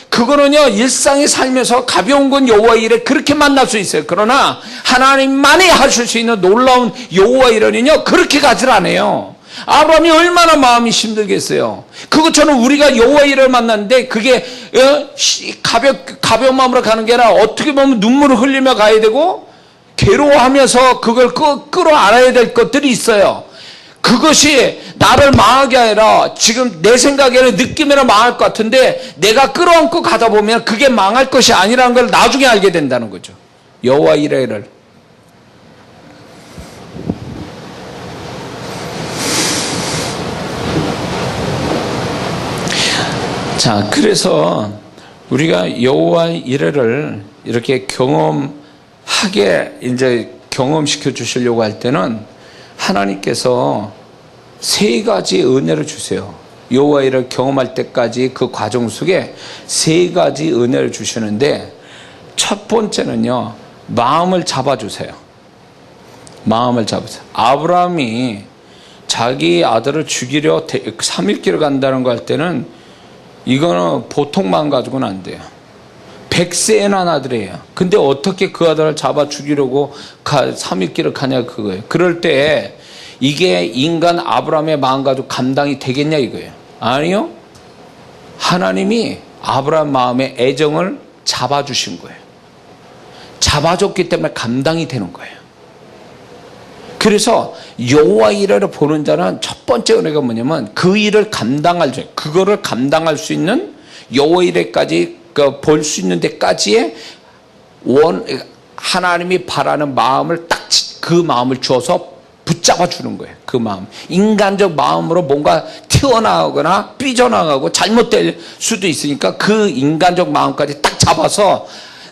Speaker 1: 그거는요, 일상에 살면서 가벼운 건 여호와 이레 그렇게 만날 수 있어요. 그러나 하나님만이 하실 수 있는 놀라운 여호와 이레는요, 그렇게 가지 않아요. 아브라함이 얼마나 마음이 힘들겠어요. 그것처럼 우리가 여호와 이레를 만났는데 그게 가벼운 마음으로 가는 게 아니라 어떻게 보면 눈물을 흘리며 가야 되고 괴로워하면서 그걸 끌어안아야 될 것들이 있어요. 그것이 나를 망하게 아니라 지금 내 생각에는 느낌에는 망할 것 같은데 내가 끌어안고 가다 보면 그게 망할 것이 아니라는 걸 나중에 알게 된다는 거죠. 여호와 이레를. 자, 그래서 우리가 여호와 이레를 이렇게 경험하게 이제 경험시켜 주시려고 할 때는 하나님께서 세 가지 은혜를 주세요. 여호와 이레를 경험할 때까지 그 과정 속에 세 가지 은혜를 주시는데, 첫 번째는요, 마음을 잡아주세요. 마음을 잡으세요. 아브라함이 자기 아들을 죽이려 3일길을 간다는 거 할 때는 이거는 보통 마음 가지고는 안 돼요. 100세에 난 아들이에요. 근데 어떻게 그 아들을 잡아 죽이려고 3일길을 가냐 그거예요. 그럴 때 이게 인간 아브라함의 마음 가지고 감당이 되겠냐 이거예요. 아니요. 하나님이 아브라함 마음의 애정을 잡아주신 거예요. 잡아줬기 때문에 감당이 되는 거예요. 그래서 여호와 이레를 보는 자는 첫 번째 은혜가 뭐냐면 그 일을 그거를 감당할 수 있는 여호와 이레까지 볼 수 있는 데까지의 하나님이 바라는 마음을 딱 그 마음을 주어서 붙잡아 주는 거예요. 그 마음. 인간적 마음으로 뭔가 튀어나가거나 삐져나가고 잘못될 수도 있으니까 그 인간적 마음까지 딱 잡아서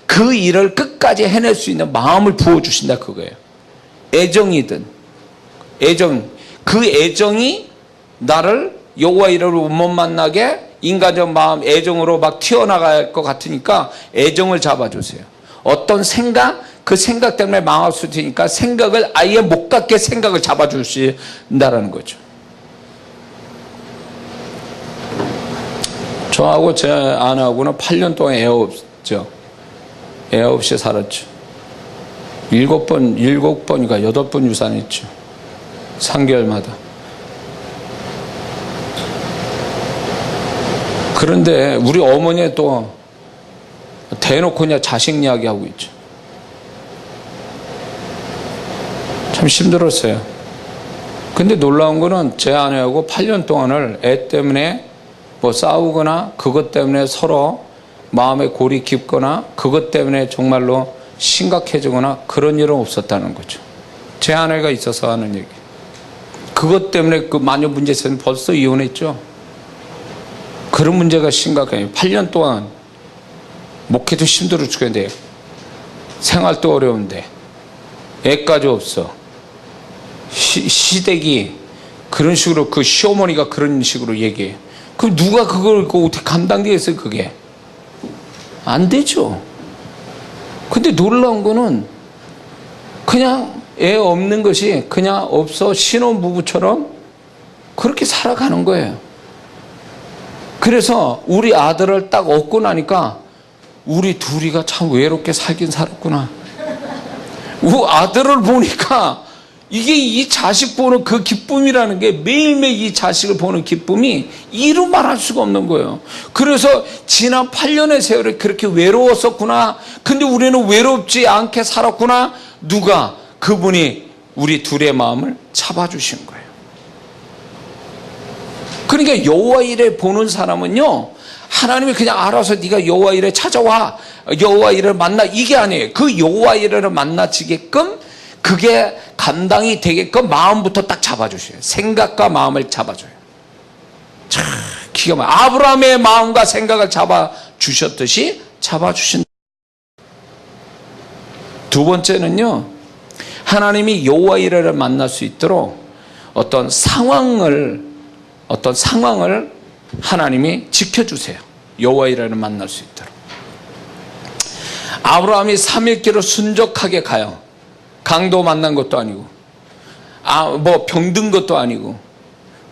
Speaker 1: 그 일을 끝까지 해낼 수 있는 마음을 부어주신다 그거예요. 애정이든 그 애정이 나를 여호와 이레를 못 만나게 인간적 마음 애정으로 막 튀어나갈 것 같으니까 애정을 잡아주세요. 어떤 생각, 그 생각 때문에 망할 수 있으니까 생각을 아예 못 갖게 생각을 잡아주신다라는 거죠. 저하고 제 아내하고는 8년 동안 애 없죠. 애 없이 살았죠. 7번인가 8번 유산했죠. 3개월마다. 그런데 우리 어머니 또 대놓고 그냥 자식 이야기하고 있죠. 참 힘들었어요. 근데 놀라운 거는 제 아내하고 8년 동안을 애 때문에 뭐 싸우거나 그것 때문에 서로 마음의 골이 깊거나 그것 때문에 정말로 심각해지거나 그런 일은 없었다는 거죠. 제 아내가 있어서 하는 얘기. 그것 때문에 그 마녀 문제 있으면 벌써 이혼했죠. 그런 문제가 심각해요. 8년 동안 목회도 힘들어 죽겠는데 생활도 어려운데 애까지 없어. 시댁이 그런 식으로 그 시어머니가 그런 식으로 얘기해요. 그럼 누가 그걸 어떻게 감당되겠어요? 그게 안 되죠. 근데 놀라운 거는 그냥 애 없는 것이 그냥 없어 신혼부부처럼 그렇게 살아가는 거예요. 그래서 우리 아들을 딱 얻고 나니까 우리 둘이가 참 외롭게 살긴 살았구나. 우리 아들을 보니까 이게 이 자식 보는 그 기쁨이라는 게 매일매일 이 자식을 보는 기쁨이 이루 말할 수가 없는 거예요. 그래서 지난 8년의 세월에 그렇게 외로웠었구나. 근데 우리는 외롭지 않게 살았구나. 누가? 그분이 우리 둘의 마음을 잡아주신 거예요. 그러니까 여호와 이레 보는 사람은요, 하나님이 그냥 알아서 네가 여호와 이레 찾아와, 여호와 이레를 만나, 이게 아니에요. 그 여호와 이레를 만나지게끔 그게 감당이 되게끔 마음부터 딱 잡아주셔요. 생각과 마음을 잡아줘요. 참 기가 막혀. 아브라함의 마음과 생각을 잡아주셨듯이 잡아주신다. 두 번째는요, 하나님이 여호와 이레를 만날 수 있도록 어떤 상황을 하나님이 지켜주세요. 여호와 이레를 만날 수 있도록. 아브라함이 3일길을 순적하게 가요. 강도 만난 것도 아니고, 뭐 병든 것도 아니고,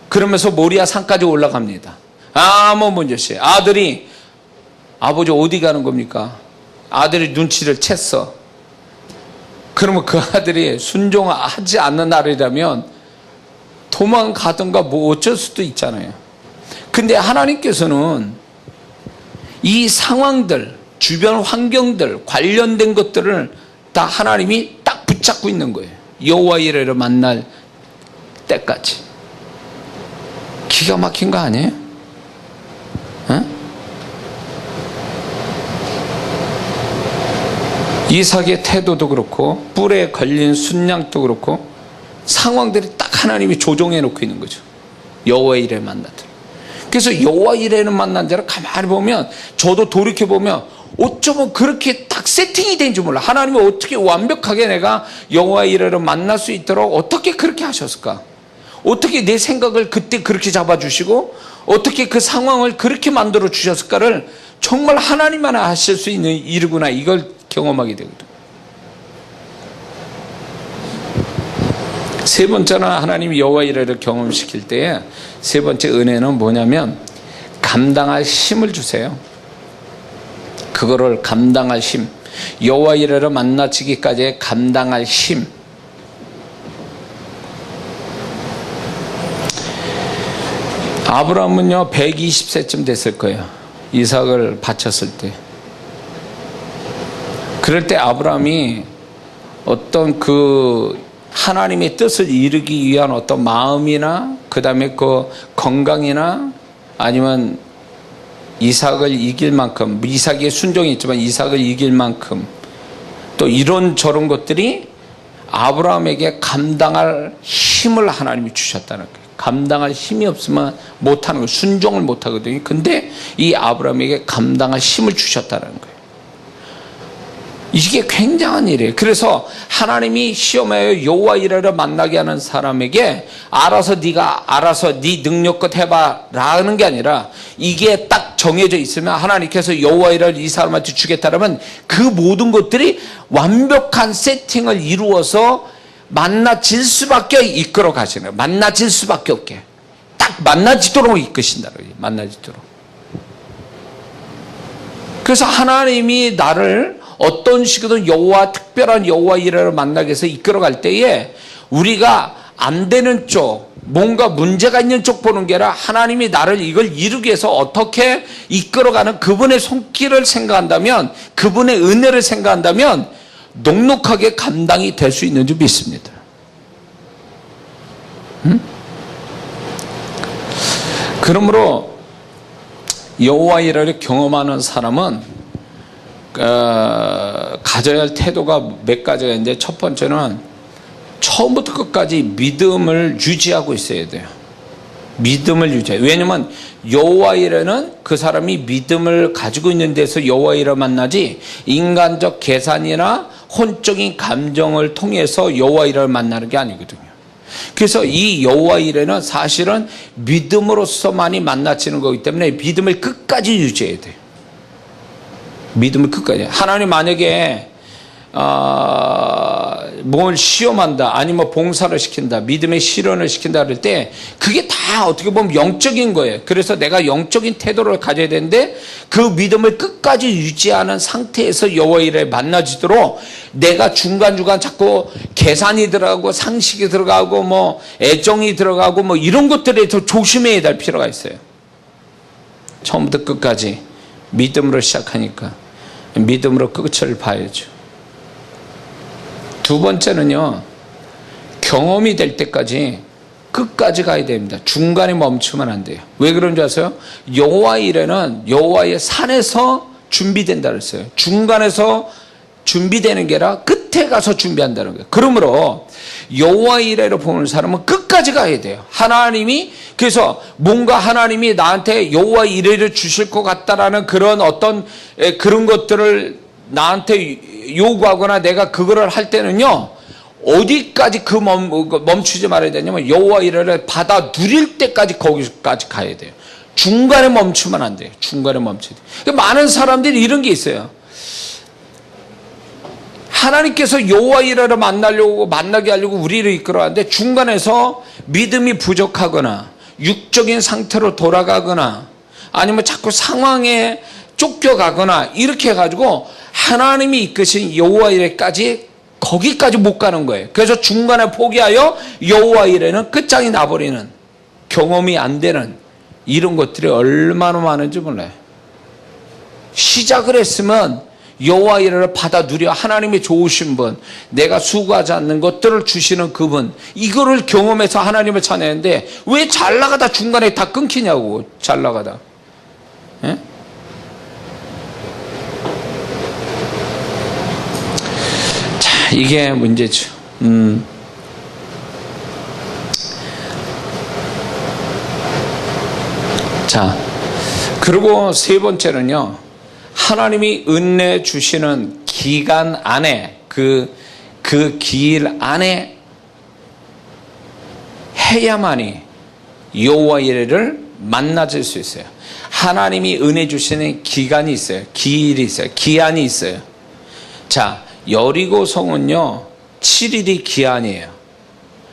Speaker 1: 그러면서 모리아 산까지 올라갑니다. 아무 문제 없어요. 아들이, 아버지 어디 가는 겁니까? 아들이 눈치를 챘어. 그러면 그 아들이 순종하지 않는 날이라면 도망가든가 뭐 어쩔 수도 있잖아요. 근데 하나님께서는 이 상황들, 주변 환경들, 관련된 것들을 다 하나님이 딱 붙잡고 있는 거예요. 여호와 이레를 만날 때까지. 기가 막힌 거 아니에요? 이삭의 태도도 그렇고 뿔에 걸린 순양도 그렇고 상황들이 딱 하나님이 조정해 놓고 있는 거죠. 여호와 이레 만나들. 그래서 여호와 이레를 만난 자를 가만히 보면, 저도 돌이켜 보면 어쩌면 그렇게 딱 세팅이 된지 몰라. 하나님이 어떻게 완벽하게 내가 여호와 이레를 만날 수 있도록 어떻게 그렇게 하셨을까? 어떻게 내 생각을 그때 그렇게 잡아주시고 어떻게 그 상황을 그렇게 만들어 주셨을까를 정말 하나님만 하실 수 있는 일이구나, 이걸 경험하게 되거든. 세 번째는 하나님이 여호와 이레를 경험시킬 때에 세 번째 은혜는 뭐냐면 감당할 힘을 주세요. 그거를 감당할 힘, 여호와 이레를 만나치기까지의 감당할 힘. 아브라함은요 120세쯤 됐을 거예요. 이삭을 바쳤을 때. 그럴 때 아브라함이 어떤 그 하나님의 뜻을 이루기 위한 어떤 마음이나 그 다음에 그 건강이나 아니면 이삭을 이길 만큼, 이삭의 순종이 있지만 이삭을 이길 만큼 또 이런 저런 것들이 아브라함에게 감당할 힘을 하나님이 주셨다는 거예요. 감당할 힘이 없으면 못하는 거예요. 순종을 못하거든요. 근데 이 아브라함에게 감당할 힘을 주셨다는 거예요. 이게 굉장한 일이에요. 그래서 하나님이 시험하여 여호와 이레를 만나게 하는 사람에게 네가 알아서 네 능력껏 해봐라는 게 아니라, 이게 딱 정해져 있으면 하나님께서 여호와 이레를 이 사람한테 주겠다라면 그 모든 것들이 완벽한 세팅을 이루어서 만나질 수밖에 이끌어 가시는 거예요. 만나질 수밖에 없게 딱 만나지도록 이끄신다는 거예요. 만나지도록. 그래서 하나님이 나를 어떤 식으로든 특별한 여호와 이레를 만나기 위해서 이끌어갈 때에 우리가 안 되는 쪽, 뭔가 문제가 있는 쪽 보는 게 아니라 하나님이 나를 이걸 이루기 위해서 어떻게 이끌어가는 그분의 손길을 생각한다면, 그분의 은혜를 생각한다면 넉넉하게 감당이 될 수 있는 줄 믿습니다. 그러므로 여호와 이레를 경험하는 사람은 가져야 할 태도가 몇 가지가 있는데, 첫 번째는 처음부터 끝까지 믿음을 유지하고 있어야 돼요. 믿음을 유지해요. 왜냐면 여호와 이레는 그 사람이 믿음을 가지고 있는 데서 여호와 이레를 만나지, 인간적 계산이나 혼적인 감정을 통해서 여호와 이레를 만나는 게 아니거든요. 그래서 이 여호와 이레는 사실은 믿음으로서만이 만나지는 거기 때문에 믿음을 끝까지 유지해야 돼요. 믿음을 끝까지. 하나님 만약에 뭘 시험한다, 아니면 봉사를 시킨다, 믿음의 실현을 시킨다 그럴 때 그게 다 어떻게 보면 영적인 거예요. 그래서 내가 영적인 태도를 가져야 되는데 그 믿음을 끝까지 유지하는 상태에서 여호와 이레를 만나지도록 내가 중간중간 자꾸 계산이 들어가고 상식이 들어가고 뭐 애정이 들어가고 뭐 이런 것들에 더 조심해야 될 필요가 있어요. 처음부터 끝까지 믿음으로 시작하니까 믿음으로 끝을 봐야죠. 두 번째는요, 경험이 될 때까지 끝까지 가야 됩니다. 중간에 멈추면 안 돼요. 왜 그런 줄 아세요? 여호와 이레는 여호와의 산에서 준비된다 그랬어요. 중간에서 준비되는 게 아니라 끝에 가서 준비한다는 거예요. 그러므로 여호와 이레를 보는 사람은 끝까지 가야 돼요. 하나님이, 그래서 뭔가 하나님이 나한테 여호와 이레를 주실 것 같다라는 그런 어떤 그런 것들을 나한테 요구하거나 내가 그거를 할 때는요, 어디까지 멈추지 말아야 되냐면 여호와 이레를 받아 누릴 때까지 거기까지 가야 돼요. 중간에 멈추면 안 돼요. 중간에 멈춰야 돼요. 많은 사람들이 이런 게 있어요. 하나님께서 여호와 이레를 만나게 하려고 우리를 이끌어가는데 중간에서 믿음이 부족하거나 육적인 상태로 돌아가거나 아니면 자꾸 상황에 쫓겨가거나 이렇게 해가지고 하나님이 이끄신 여호와 이레까지 거기까지 못 가는 거예요. 그래서 중간에 포기하여 여호와 이레는 끝장이 나버리는, 경험이 안 되는 이런 것들이 얼마나 많은지 몰라요. 시작을 했으면 여호와 이레를 받아 누려 하나님이 좋으신 분, 내가 수고하지 않는 것들을 주시는 그분, 이거를 경험해서 하나님을 찬양하는데 왜 잘 나가다 중간에 다 끊기냐고. 잘 나가다. 예? 자, 이게 문제죠. 자, 그리고 세 번째는요, 하나님이 은혜 주시는 기간 안에, 그 기일 안에 해야만이 여호와 이레를 만나질 수 있어요. 하나님이 은혜 주시는 기간이 있어요. 기일이 있어요. 기한이 있어요. 자, 여리고 성은요 7일이 기한이에요.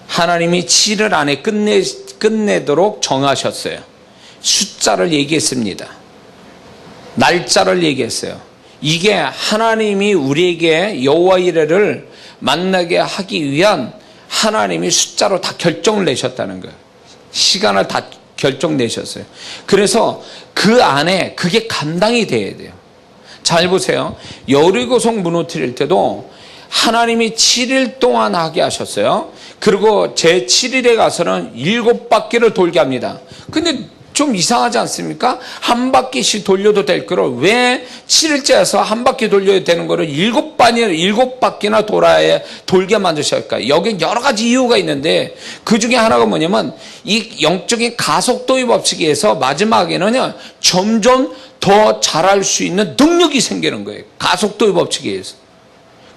Speaker 1: 하나님이 7일 안에 끝내도록 정하셨어요. 숫자를 얘기했습니다. 날짜를 얘기했어요. 이게 하나님이 우리에게 여호와 이레를 만나게 하기 위한 하나님이 숫자로 다 결정을 내셨다는 거예요. 시간을 다 결정 내셨어요. 그래서 그 안에 그게 감당이 돼야 돼요. 잘 보세요. 여리고성 무너뜨릴 때도 하나님이 7일 동안 하게 하셨어요. 그리고 제 7일에 가서는 7바퀴를 돌게 합니다. 근데 좀 이상하지 않습니까? 한 바퀴씩 돌려도 될 거를 왜 7일째에서 한 바퀴 돌려야 되는 거를 7바퀴나 돌게 만드셨을까요? 여기 여러 가지 이유가 있는데 그 중에 하나가 뭐냐면 이 영적인 가속도의 법칙에 의해서 마지막에는 점점 더 잘할 수 있는 능력이 생기는 거예요. 가속도의 법칙에 의해서.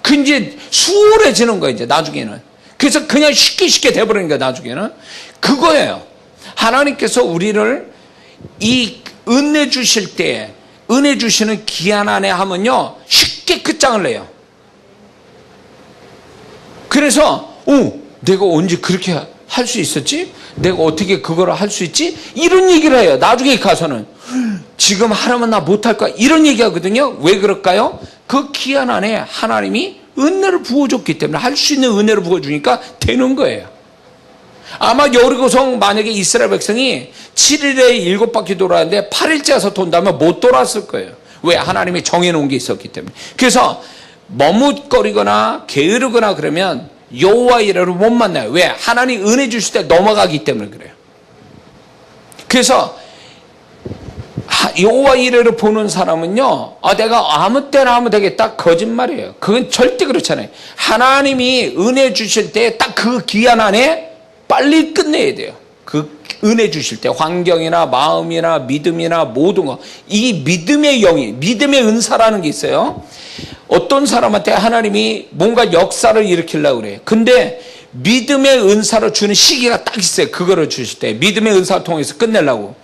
Speaker 1: 그 이제 수월해지는 거예요, 이제 나중에는. 그래서 그냥 쉽게 돼버리는 거예요, 나중에는. 그거예요. 하나님께서 우리를 이 은혜 주실 때, 은혜 주시는 기한 안에 하면요, 쉽게 끝장을 내요. 그래서, 내가 언제 그렇게 할 수 있었지? 내가 어떻게 그거를 할 수 있지? 이런 얘기를 해요. 나중에 가서는. 지금 하라면 나 못할 거야. 이런 얘기 하거든요. 왜 그럴까요? 그 기한 안에 하나님이 은혜를 부어줬기 때문에 할 수 있는 은혜를 부어주니까 되는 거예요. 아마 여리고성 만약에 이스라엘 백성이 7일에 7바퀴 돌았는데 8일째 와서 돈다면 못 돌았을 거예요. 왜? 하나님이 정해놓은 게 있었기 때문에. 그래서 머뭇거리거나 게으르거나 그러면 여호와 이레를 못 만나요. 왜? 하나님 은혜 주실 때 넘어가기 때문에 그래요. 그래서 여호와 이레를 보는 사람은요, 내가 아무 때나 하면 되겠다, 거짓말이에요. 그건 절대 그렇잖아요. 하나님이 은혜 주실 때 딱 그 기한 안에 빨리 끝내야 돼요. 그 은혜 주실 때 환경이나 마음이나 믿음이나 모든 거, 이 믿음의 영이, 믿음의 은사라는 게 있어요. 어떤 사람한테 하나님이 뭔가 역사를 일으키려고 그래요. 근데 믿음의 은사를 주는 시기가 딱 있어요. 그거를 주실 때 믿음의 은사를 통해서 끝내려고.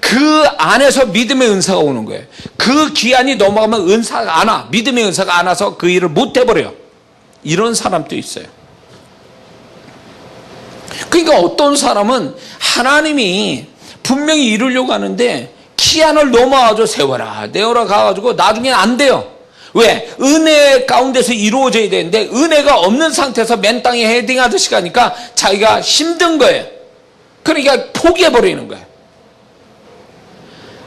Speaker 1: 그 안에서 믿음의 은사가 오는 거예요. 그 기한이 넘어가면 은사가 안 와. 믿음의 은사가 안 와서 그 일을 못 해버려요. 이런 사람도 있어요. 그러니까 어떤 사람은 하나님이 분명히 이루려고 하는데 기한을 넘어가지고 세워라 내어라 가가지고 나중에 안 돼요. 왜? 은혜 가운데서 이루어져야 되는데 은혜가 없는 상태에서 맨 땅에 헤딩하듯이 가니까 자기가 힘든 거예요. 그러니까 포기해버리는 거예요.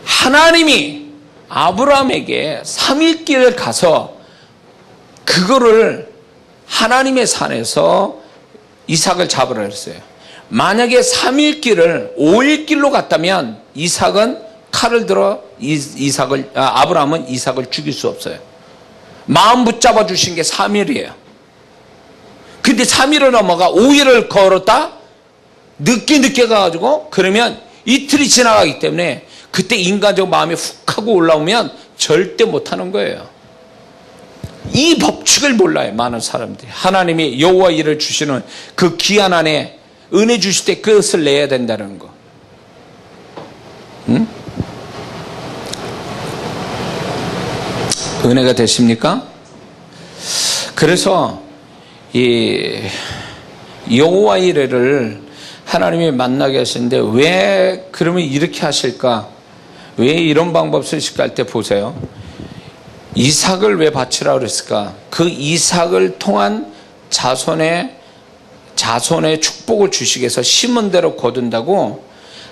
Speaker 1: 하나님이 아브라함에게 3일길을 가서 그거를 하나님의 산에서 이삭을 잡으라 했어요. 만약에 3일길을 5일길로 갔다면 이삭은 칼을 들어 아브라함은 이삭을 죽일 수 없어요. 마음 붙잡아 주신 게 3일이에요. 근데 3일을 넘어가 5일을 걸었다? 늦게 가가지고 그러면 이틀이 지나가기 때문에 그때 인간적 마음이 훅 하고 올라오면 절대 못하는 거예요. 이 법칙을 몰라요, 많은 사람들이. 하나님이 여호와 이레를 주시는 그 기한 안에 은혜 주실 때 끝을 내야 된다는 거. 응? 은혜가 되십니까? 그래서 이 여호와 이레를 하나님이 만나게 하시는데 왜 그러면 이렇게 하실까? 왜 이런 방법 쓰실까 할 때 보세요. 이삭을 왜 바치라 그랬을까? 그 이삭을 통한 자손의 축복을 주시기 위해서 심은 대로 거둔다고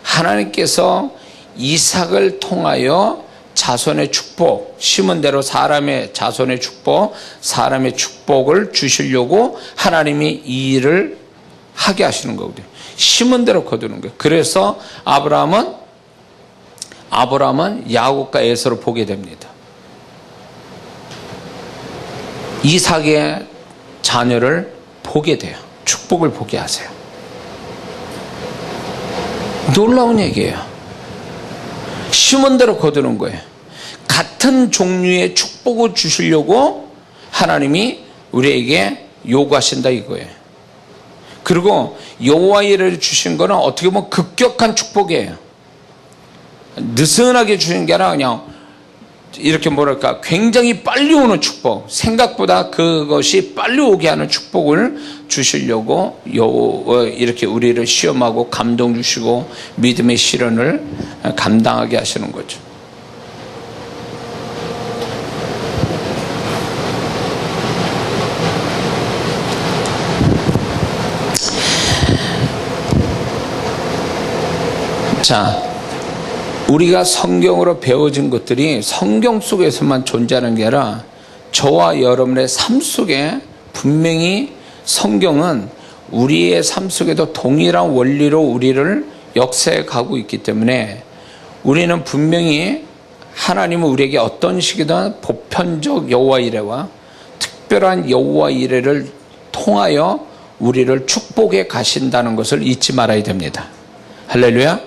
Speaker 1: 하나님께서 이삭을 통하여 자손의 축복, 심은 대로 사람의 자손의 축복, 사람의 축복을 주시려고 하나님이 이 일을 하게 하시는 거거든요. 심은 대로 거두는 거예요. 그래서 아브라함은 야곱과 에서를 보게 됩니다. 이삭의 자녀를 보게 돼요. 축복을 보게 하세요. 놀라운 얘기예요. 심은 대로 거두는 거예요. 같은 종류의 축복을 주시려고 하나님이 우리에게 요구하신다 이거예요. 그리고 여호와 이레를 주신 거는 어떻게 보면 급격한 축복이에요. 느슨하게 주신 게 아니라 그냥 이렇게 뭐랄까 굉장히 빨리 오는 축복, 생각보다 그것이 빨리 오게 하는 축복을 주시려고 이렇게 우리를 시험하고 감동 주시고 믿음의 시련을 감당하게 하시는 거죠. 자, 우리가 성경으로 배워진 것들이 성경 속에서만 존재하는 게 아니라 저와 여러분의 삶 속에 분명히 성경은 우리의 삶 속에도 동일한 원리로 우리를 역사해 가고 있기 때문에 우리는 분명히 하나님은 우리에게 어떤 식이든 보편적 여호와 이레와 특별한 여호와 이레를 통하여 우리를 축복해 가신다는 것을 잊지 말아야 됩니다. 할렐루야.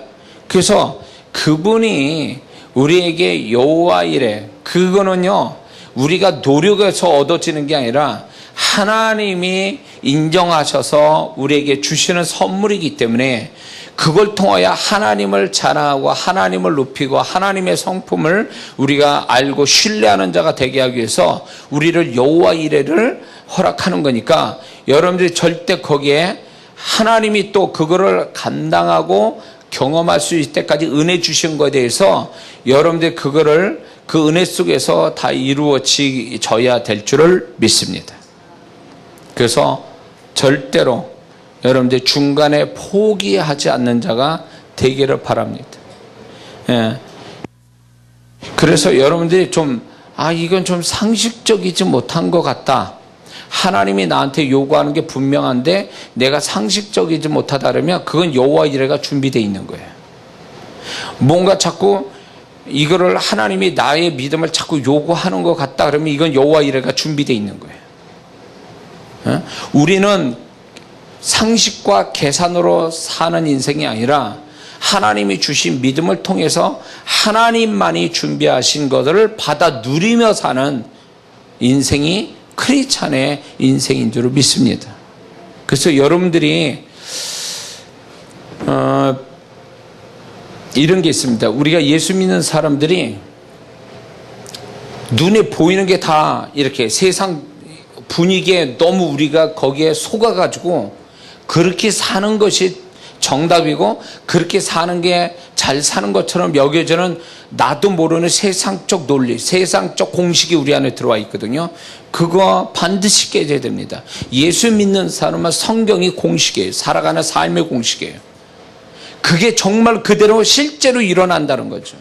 Speaker 1: 그래서 그분이 우리에게 여호와 이레, 그거는요 우리가 노력해서 얻어지는 게 아니라 하나님이 인정하셔서 우리에게 주시는 선물이기 때문에 그걸 통하여 하나님을 자랑하고 하나님을 높이고 하나님의 성품을 우리가 알고 신뢰하는 자가 되게 하기 위해서 우리를 여호와 이레를 허락하는 거니까 여러분들이 절대 거기에 하나님이 또 그거를 감당하고 경험할 수 있을 때까지 은혜 주신 것에 대해서 여러분들 그거를 그 은혜 속에서 다 이루어져야 될 줄을 믿습니다. 그래서 절대로 여러분들 중간에 포기하지 않는 자가 되기를 바랍니다. 예. 그래서 여러분들이 이건 좀 상식적이지 못한 것 같다. 하나님이 나한테 요구하는 게 분명한데 내가 상식적이지 못하다 그러면 그건 여호와 이레가 준비되어 있는 거예요. 뭔가 자꾸 이거를 하나님이 나의 믿음을 자꾸 요구하는 것 같다 그러면 이건 여호와 이레가 준비되어 있는 거예요. 우리는 상식과 계산으로 사는 인생이 아니라 하나님이 주신 믿음을 통해서 하나님만이 준비하신 것을 받아 누리며 사는 인생이 크리스찬의 인생인 줄 믿습니다. 그래서 여러분들이 이런 게 있습니다. 우리가 예수 믿는 사람들이 눈에 보이는 게 다 이렇게 세상 분위기에 너무 우리가 거기에 속아가지고 그렇게 사는 것이 정답이고 그렇게 사는 게 잘 사는 것처럼 여겨지는 나도 모르는 세상적 논리, 세상적 공식이 우리 안에 들어와 있거든요. 그거 반드시 깨져야 됩니다. 예수 믿는 사람은 성경이 공식이에요. 살아가는 삶의 공식이에요. 그게 정말 그대로 실제로 일어난다는 거죠.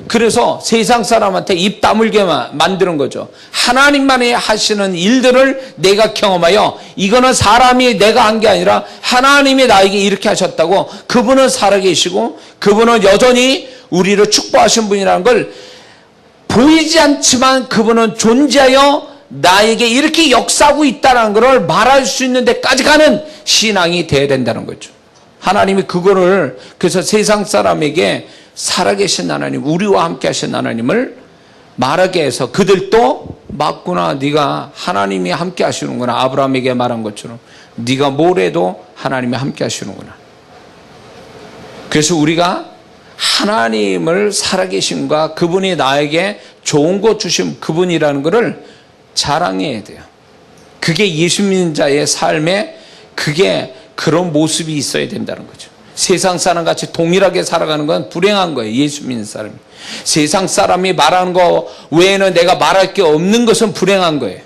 Speaker 1: 그래서 세상 사람한테 입 다물게 만드는 거죠. 하나님만이 하시는 일들을 내가 경험하여 이거는 사람이 내가 한 게 아니라 하나님이 나에게 이렇게 하셨다고, 그분은 살아계시고 그분은 여전히 우리를 축복하신 분이라는 걸 보이지 않지만 그분은 존재하여 나에게 이렇게 역사하고 있다는 것을 말할 수 있는 데까지 가는 신앙이 돼야 된다는 거죠. 하나님이 그거를 그래서 세상 사람에게 살아계신 하나님, 우리와 함께 하신 하나님을 말하게 해서 그들도 맞구나, 네가 하나님이 함께 하시는구나. 아브라함에게 말한 것처럼 네가 뭘 해도 하나님이 함께 하시는구나. 그래서 우리가 하나님을 살아계신과 그분이 나에게 좋은 것 주신 그분이라는 것을 자랑해야 돼요. 그게 예수 믿는 자의 삶에 그게 그런 모습이 있어야 된다는 거죠. 세상 사람 같이 동일하게 살아가는 건 불행한 거예요. 예수 믿는 사람이. 세상 사람이 말하는 거 외에는 내가 말할 게 없는 것은 불행한 거예요.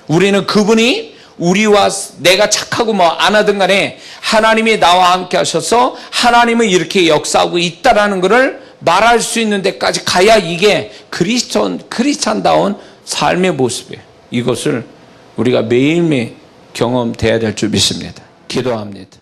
Speaker 1: 우리는 그분이 우리와 내가 착하고 뭐 안 하든 간에 하나님이 나와 함께 하셔서 하나님은 이렇게 역사하고 있다라는 것을 말할 수 있는 데까지 가야 이게 크리스찬다운 삶의 모습이에요. 이것을 우리가 매일매일 경험돼야 될 줄 믿습니다. 기도합니다.